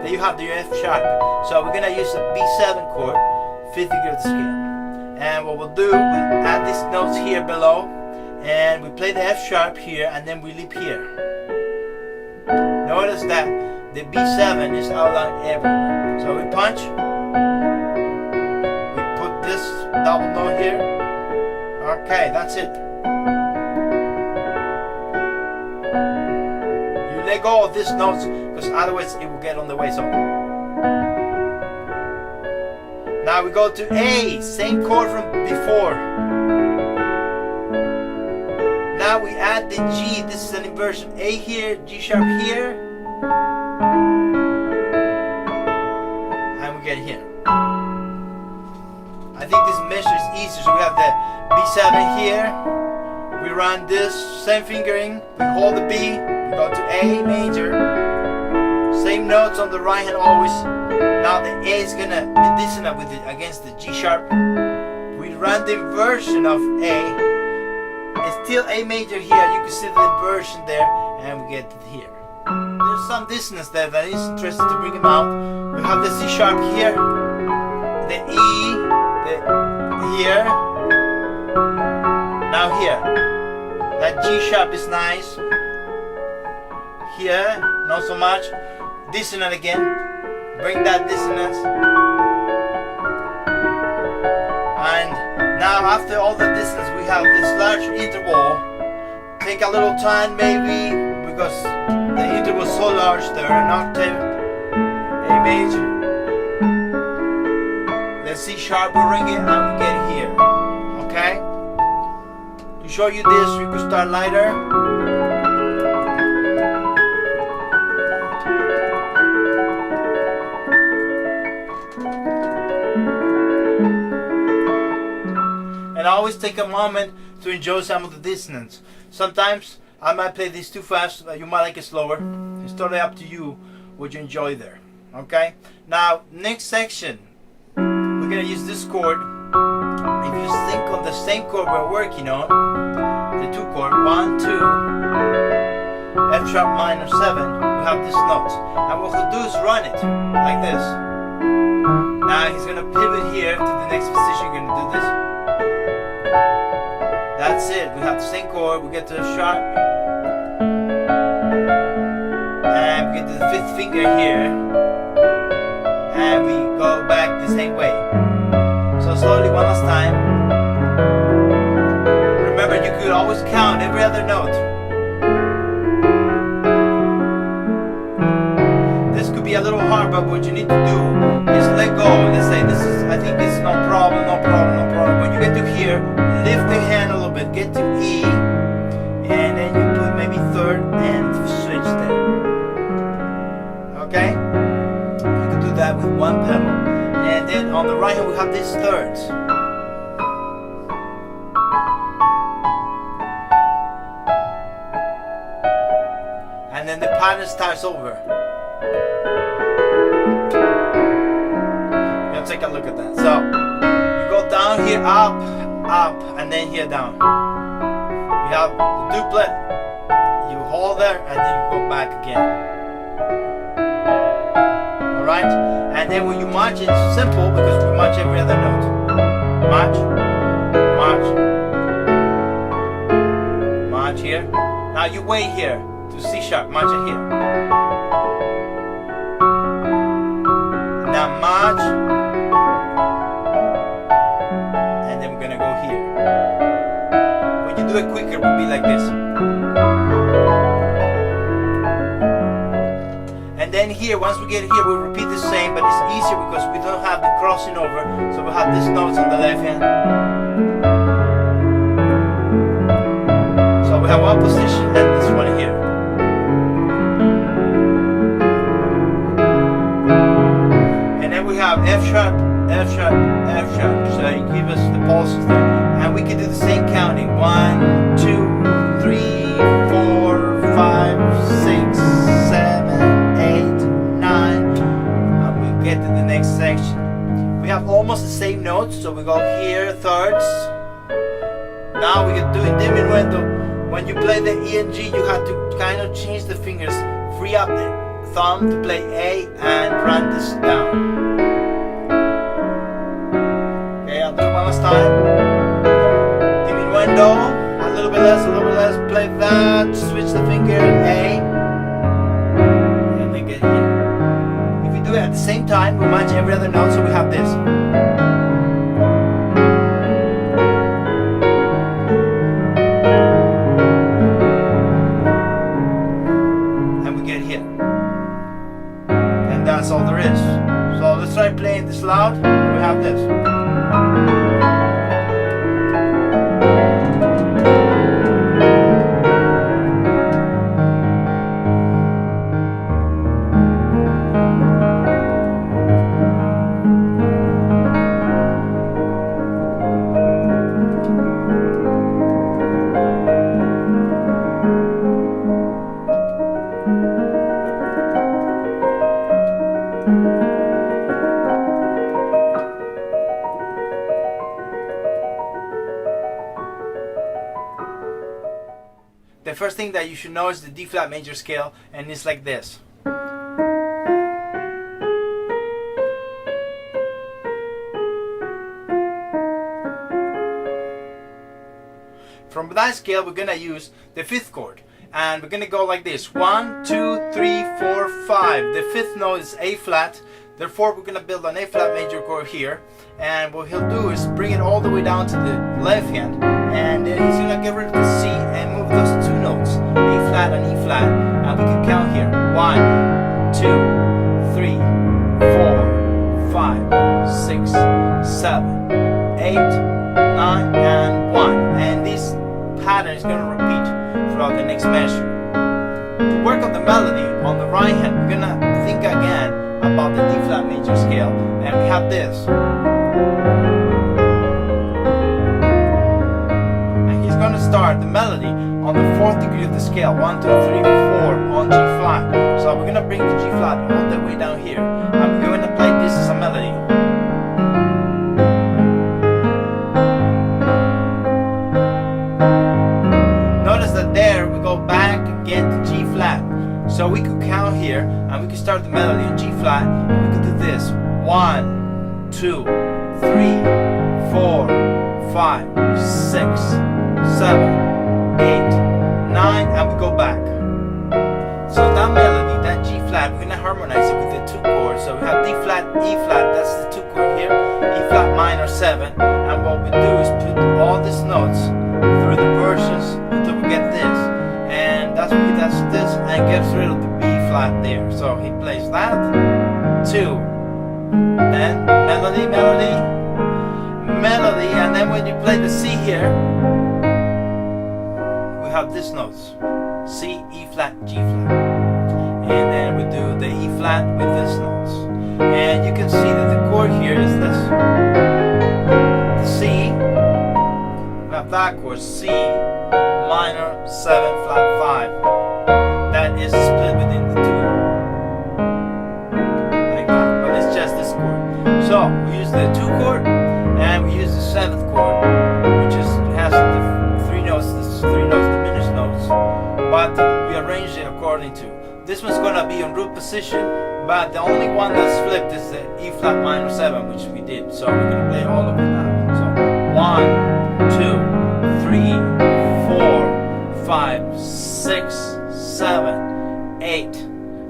There you have your F sharp. So we're gonna use a B7 chord, 5th degree of the scale. And what we'll do, we'll add these notes here below, and we play the F sharp here, and then we leap here. Notice that the B7 is outlined everywhere. So we punch, we put this double note here. Okay, that's it. You let go of these notes, because otherwise it will get on the way. So now we go to A, same chord from before. Now we add the G. This is an inversion. A here, G sharp here, and we get here. I think this measure is easier. So we have the B7 here. We run this, same fingering. We hold the B. We go to A major. Same notes on the right hand always. Now the A is gonna be dissonant with it against the G sharp. We run the inversion of A. It's still A major here. You can see the inversion there, and we get it here. There's some dissonance there that is interesting to bring them out. We have the C sharp here, the E, the here. Now here, that G sharp is nice. Here, not so much. Dissonant again. Bring that dissonance. And now after all the dissonance, we have this large interval. Take a little time maybe, because the interval is so large there, an octave, A major. Then C sharp, we ring it and we get here. Okay? To show you this, we could start lighter. And I always take a moment to enjoy some of the dissonance. Sometimes I might play this too fast, you might like it slower. It's totally up to you what you enjoy there. Okay? Now, next section, we're gonna use this chord. If you think on the same chord we're working on, the 2 chord, 1, 2, F sharp minor 7, we have this note. And what he'll do is run it like this. Now he's gonna pivot here to the next position. You're gonna do this. That's it. We have the same chord. We get to the sharp, and we get to the 5th finger here, and we go back the same way. So slowly, one last time. Remember, you could always count every other note. This could be a little hard, but what you need to do is let go. Let's say this is, I think this is no problem, no problem, no problem. When you get to here, lift the hand a little bit, get to E, and then you put maybe 3rd and switch there. Okay? You can do that with one pedal. And then on the right hand we have these thirds. And then the pattern starts over. Now take a look at that. So you go down here, up, up, and then here down. You have the duplet, you hold there, and then you go back again. Alright? And then when you march, it's simple because we march every other note. March, march, march here. Now you wait here to C sharp, march it here. Now march. Do it quicker, would be like this. And then here, once we get here, we'll repeat the same, but it's easier because we don't have the crossing over, so we have these notes on the left hand. So we have one position and this one here. And then we have F sharp, F sharp, F sharp. So you give us the pulses there. And we can do the same counting. 1, 2, 3, 4, 5, 6, 7, 8, 9. And we get to the next section. We have almost the same notes, so we go here, thirds. Now we can do it diminuendo. When you play the E and G, you have to kind of change the fingers, free up the thumb to play A and run this down. Okay, I'll do it one last time. Diminuendo, a little bit less, play that, switch the finger, A, and then get here. If we do it at the same time, we match every other note, so we have this. And we get here. And that's all there is. So let's try playing this loud. We have this. first thing that you should know is the D flat major scale, and it's like this. From that scale, we're gonna use the 5th chord, and we're gonna go like this: 1, 2, 3, 4, 5. The 5th note is A flat. Therefore, we're gonna build an A flat major chord here, and what he'll do is bring it all the way down to the left hand, and then he's gonna get rid of the C and move those 2 notes, A flat and E flat, and we can count here: 1, 2, 3, 4, 5, 6, 7, 8, 9, and 1. And this pattern is going to repeat throughout the next measure. To work on the melody on the right hand, we're going to think again about the D flat major scale, and we have this. And he's going to start the melody on the 4th degree of the scale, 1, 2, 3, 4 on G flat. So we're going to bring the G flat all the way down here, and we're going to play this as a melody. There we go back again to G flat. So we could count here, and we could start the melody on G flat, and we could do this: 1, 2, 3, 4, 5, 6, 7, 8, 9, and we go back. So that melody, that G flat, we're gonna harmonize it with the 2 chords. So we have D flat, E flat, that's the 2 chord here, E flat minor 7, and what we do is put all these notes through the verses until we get this, and that's what he does this and gets rid of the B flat there. So he plays that 2, then melody, melody, melody, and then when you play the C here, we have these notes: C, E flat, G flat, and then we do the E flat with these notes, and you can see that the chord here is this, the C. That chord, C minor 7 flat 5, that is split within the 2, like that, but it's just this chord. So we use the 2 chord, and we use the 7th chord, which has the 3 notes, the 3 notes, diminished notes, but we arrange it according to. This one's gonna be on root position, but the only one that's flipped is the E flat minor 7, which we did. So we're gonna play all of it now. So 1, 2, 3, 4, 5, 6, 7, 8,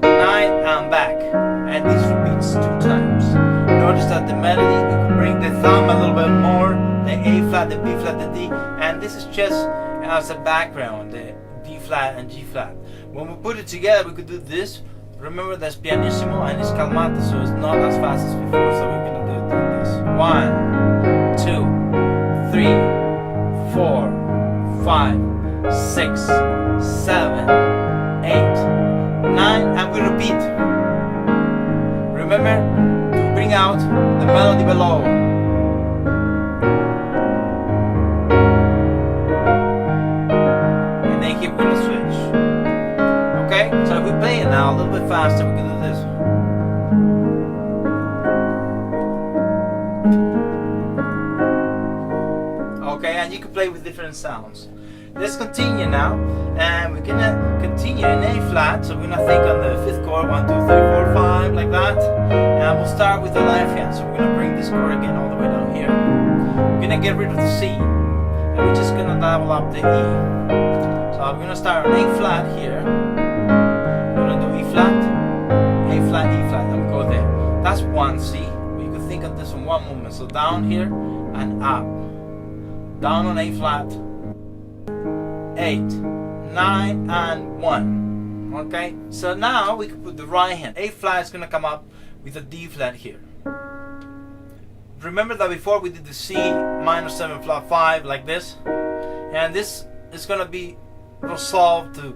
9, and back. And this repeats 2 times. Notice that the melody, we can bring the thumb a little bit more, the A flat, the B flat, the D, and this is just as a background, the D flat and G flat. When we put it together, we could do this. Remember, that's pianissimo and it's calmato, so it's not as fast as before, so we're gonna do it like this. 1, 2, 3, 4, 5, 6, 7, 8, 9, and we repeat. Remember to bring out the melody below. And then here we're gonna switch. Okay, so if we play it now a little bit faster, we can do this. Okay, and you can play with different sounds. Let's continue now, and we're gonna continue in A flat. So we're gonna think on the 5th chord, 1, 2, 3, 4, 5, like that. And we'll start with the left hand. So we're gonna bring this chord again all the way down here. We're gonna get rid of the C, and we're just gonna double up the E. So we're gonna start on A flat here. We're gonna do E flat, A flat, E flat, and we go there. That's 1 C. You can think of this in one movement. So down here and up. Down on A flat, 8, 9, and 1. Okay, so now we can put the right hand. A flat is going to come up with a D flat here. Remember that before we did the C minor 7 flat 5 like this, and this is going to be resolved to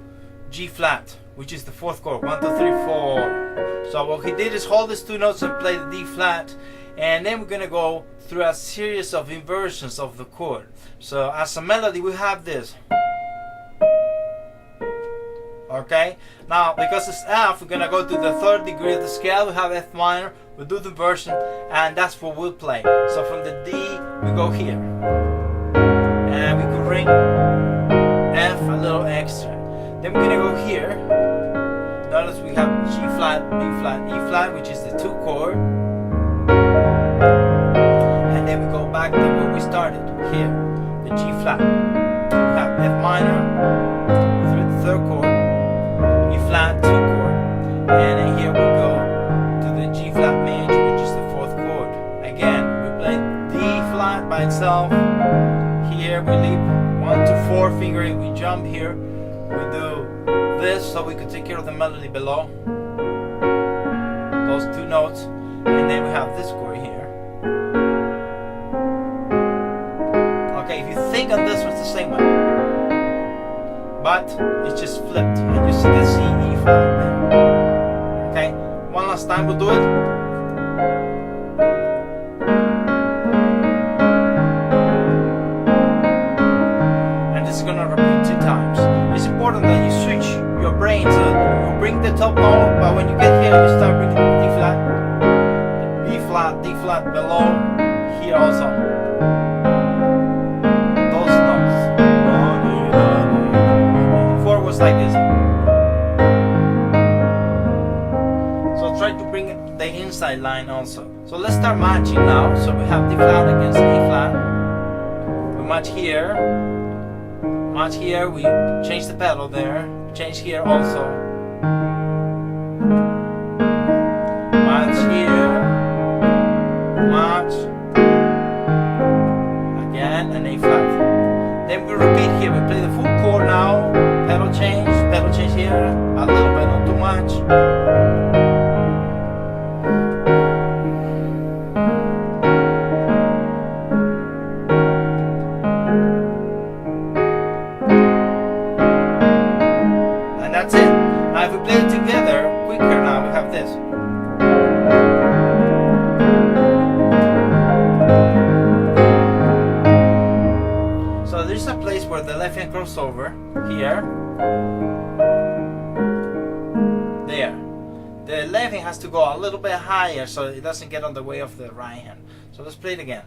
G flat, which is the 4th chord. 1, 2, 3, 4. So what he did is hold these 2 notes and play the D flat, and then we're going to go through a series of inversions of the chord. So as a melody, we have this. Okay, now because it's F, we're gonna go to the 3rd degree of the scale. We have F minor, we'll do the version, and that's what we'll play. So from the D, we go here, and we could ring F a little extra. Then we're gonna go here. Notice we have G flat, B flat, E flat, which is the 2 chord. And then we go back to where we started, here, the G flat. We have F minor, 3rd chord, E flat, 2 chord, and then here we go to the G flat major, which is the 4th chord. Again, we play D flat by itself. Here we leave 1 to 4 fingering, we jump here, we do this so we can take care of the melody below. Those 2 notes, and then we have this chord here. Okay, if you think on this one's the same one, but it's just flipped, and you see the C, E flat there. Okay, one last time we'll do it. And this is gonna repeat 2 times. It's important that you switch your brain so you bring the top note, but when you get here, you start bringing D flat, B flat, D flat below, here also. Those notes. 4 was like this. So try to bring the inside line also. So let's start matching now. So we have D flat against A flat. We match here. Match here, we change the pedal there, change here also. Match here, match, again, and A flat. Then we repeat here, we play the full chord now, pedal change here, a little bit, not too much. That's it. Now if we play it together quicker, now we have this. So there's a place where the left hand crosses over, here, there. The left hand has to go a little bit higher so it doesn't get on the way of the right hand. So let's play it again.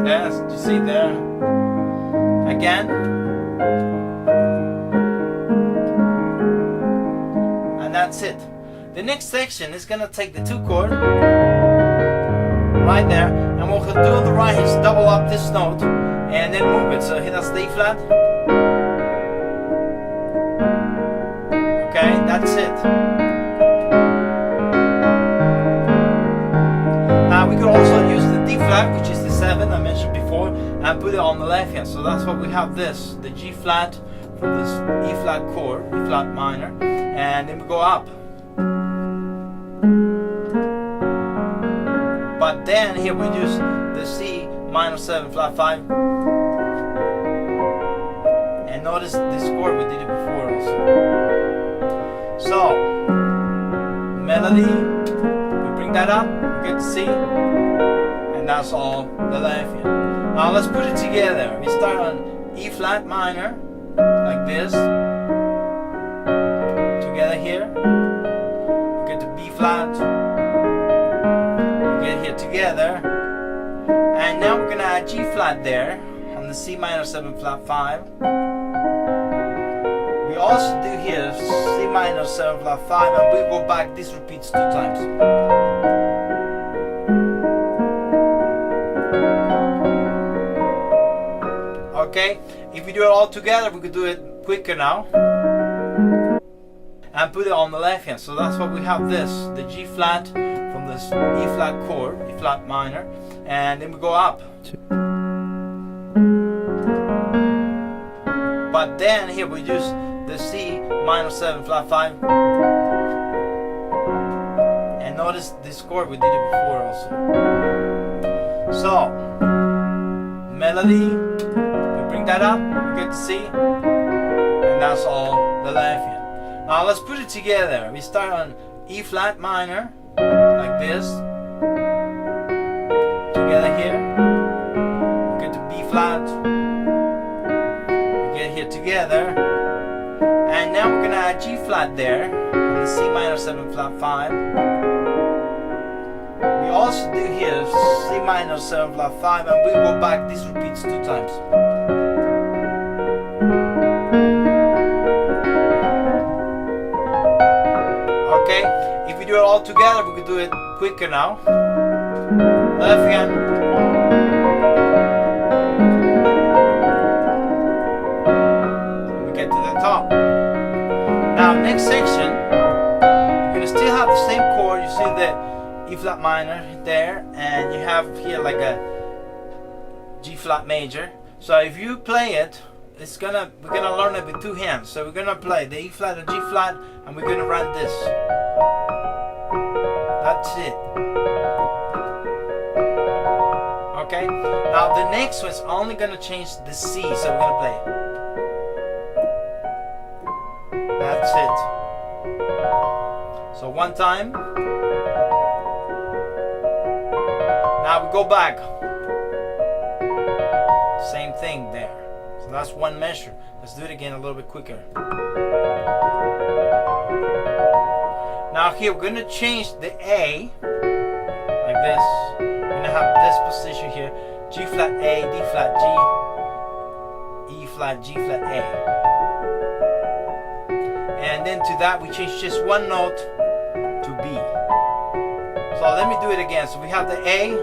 Yes, you see there? Again, and that's it. The next section is gonna take the 2 chord right there, and what we'll do on the right is double up this note and then move it. So he does D flat. Okay, that's it. Now we could also use the D flat, which is the 7 I mentioned before, and put it on the left hand. So that's what we have this, the G flat from this E flat chord, E flat minor, and then we go up. But then here we use the C minor 7 flat 5. And notice this chord, we did it before also. So, melody, we bring that up, we get the C, and that's all the left hand. Now let's put it together. We start on E flat minor, like this. Together here. We get to B flat. We get here together. And now we're gonna add G flat there on the C minor 7 flat 5. We also do here C minor 7 flat 5, and we go back. This repeats 2 times. Okay, if we do it all together, we could do it quicker now and put it on the left hand. So that's what we have this, the G flat from this E flat chord, E flat minor, and then we go up. But then here we use the C minor 7 flat 5, and notice this chord, we did it before also. So melody, bring that up, we get to C, and that's all the left hand. Now let's put it together. We start on E flat minor, like this, together here, we get to B flat, we get here together, and now we're gonna add G flat there, on the C minor 7 flat 5. We also do here C minor 7 flat 5, and we go back. This repeats 2 times. Okay, if we do it all together, we could do it quicker now. Left hand. We get to the top. Now, next section, you're gonna still have the same chord. You see the E flat minor there, and you have here like a G flat major. So if you play it, we're gonna learn it with 2 hands. So we're gonna play the E flat and G flat, and we're gonna run this. That's it. Okay. Now the next one's only gonna change the C. So we're gonna play it. That's it. So one time. Now we go back. Same thing there. So that's one measure. Let's do it again a little bit quicker. Now here we're going to change the A like this. We're going to have this position here. G flat A, D flat G, E flat, G flat A. And then to that we change just one note to B. So let me do it again. So we have the A.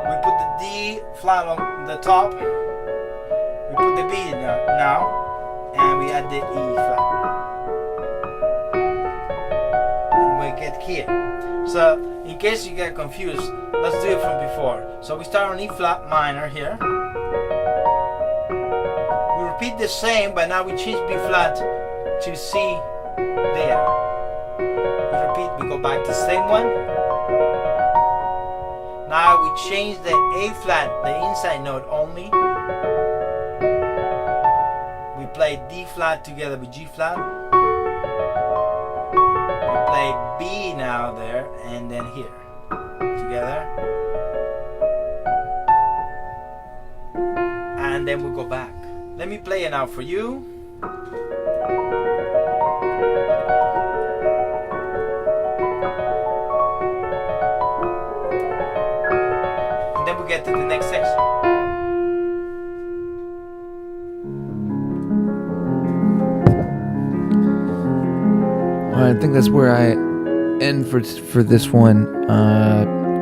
We put the D flat on the top. We put the B now, and we add the E flat. And we get here. So in case you get confused, let's do it from before. So we start on E flat minor here. We repeat the same, but now we change B flat to C there. We repeat, we go back to the same one. Now we change the A flat, the inside note only. We play D flat together with G flat. We play B now there, and then here together. And then we go back. Let me play it now for you. And then we get to the next section. I think that's where I end for this one.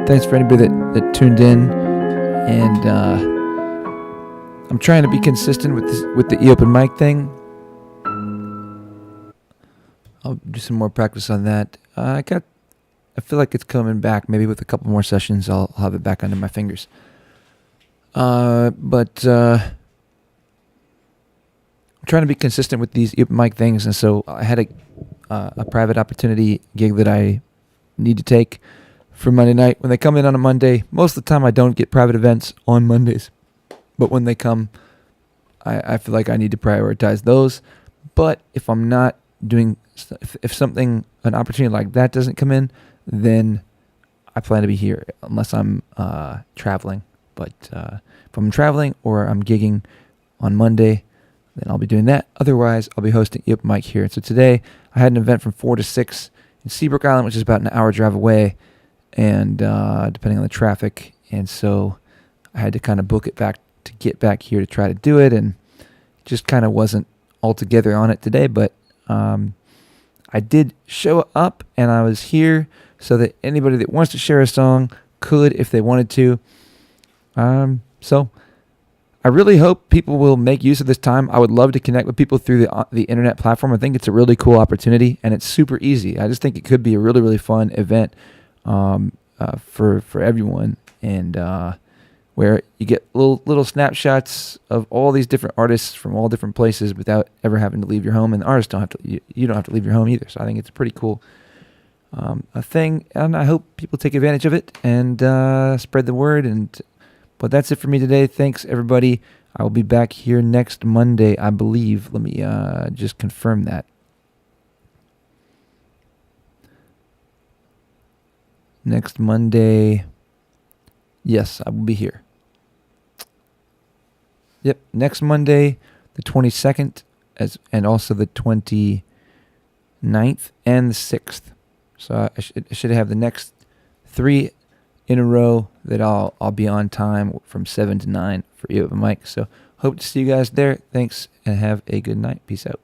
Thanks for anybody that tuned in, and I'm trying to be consistent with the eOpen mic thing. I'll do some more practice on that. I feel like it's coming back. Maybe with a couple more sessions, I'll have it back under my fingers. But I'm trying to be consistent with these eOpen mic things, and so I had a private opportunity gig that I need to take for Monday night. When they come in on a Monday, most of the time I don't get private events on Mondays, but when they come, I feel like I need to prioritize those. But if I'm not doing, if an opportunity like that doesn't come in, then I plan to be here unless I'm traveling. But if I'm traveling or I'm gigging on Monday, then I'll be doing that. Otherwise, I'll be hosting eOpen mic here. So today, I had an event from 4 to 6 in Seabrook Island, which is about an hour drive away, and depending on the traffic. And so I had to kind of book it back to get back here to try to do it, and just kind of wasn't altogether on it today. But I did show up, and I was here so that anybody that wants to share a song could if they wanted to. So I really hope people will make use of this time. I would love to connect with people through the internet platform. I think it's a really cool opportunity, and it's super easy. I just think it could be a really, really fun event for everyone, and where you get little snapshots of all these different artists from all different places without ever having to leave your home, and the artists don't have to. You don't have to leave your home either. So I think it's a pretty cool a thing, and I hope people take advantage of it and spread the word. But that's it for me today. Thanks, everybody. I will be back here next Monday, I believe. Let me just confirm that. Next Monday. Yes, I will be here. Yep, next Monday, the 22nd, and also the 29th and the 6th. So I should have the next 3 in a row that I'll be on time from 7 to 9 for eOM Mike. So hope to see you guys there. Thanks and have a good night. Peace out.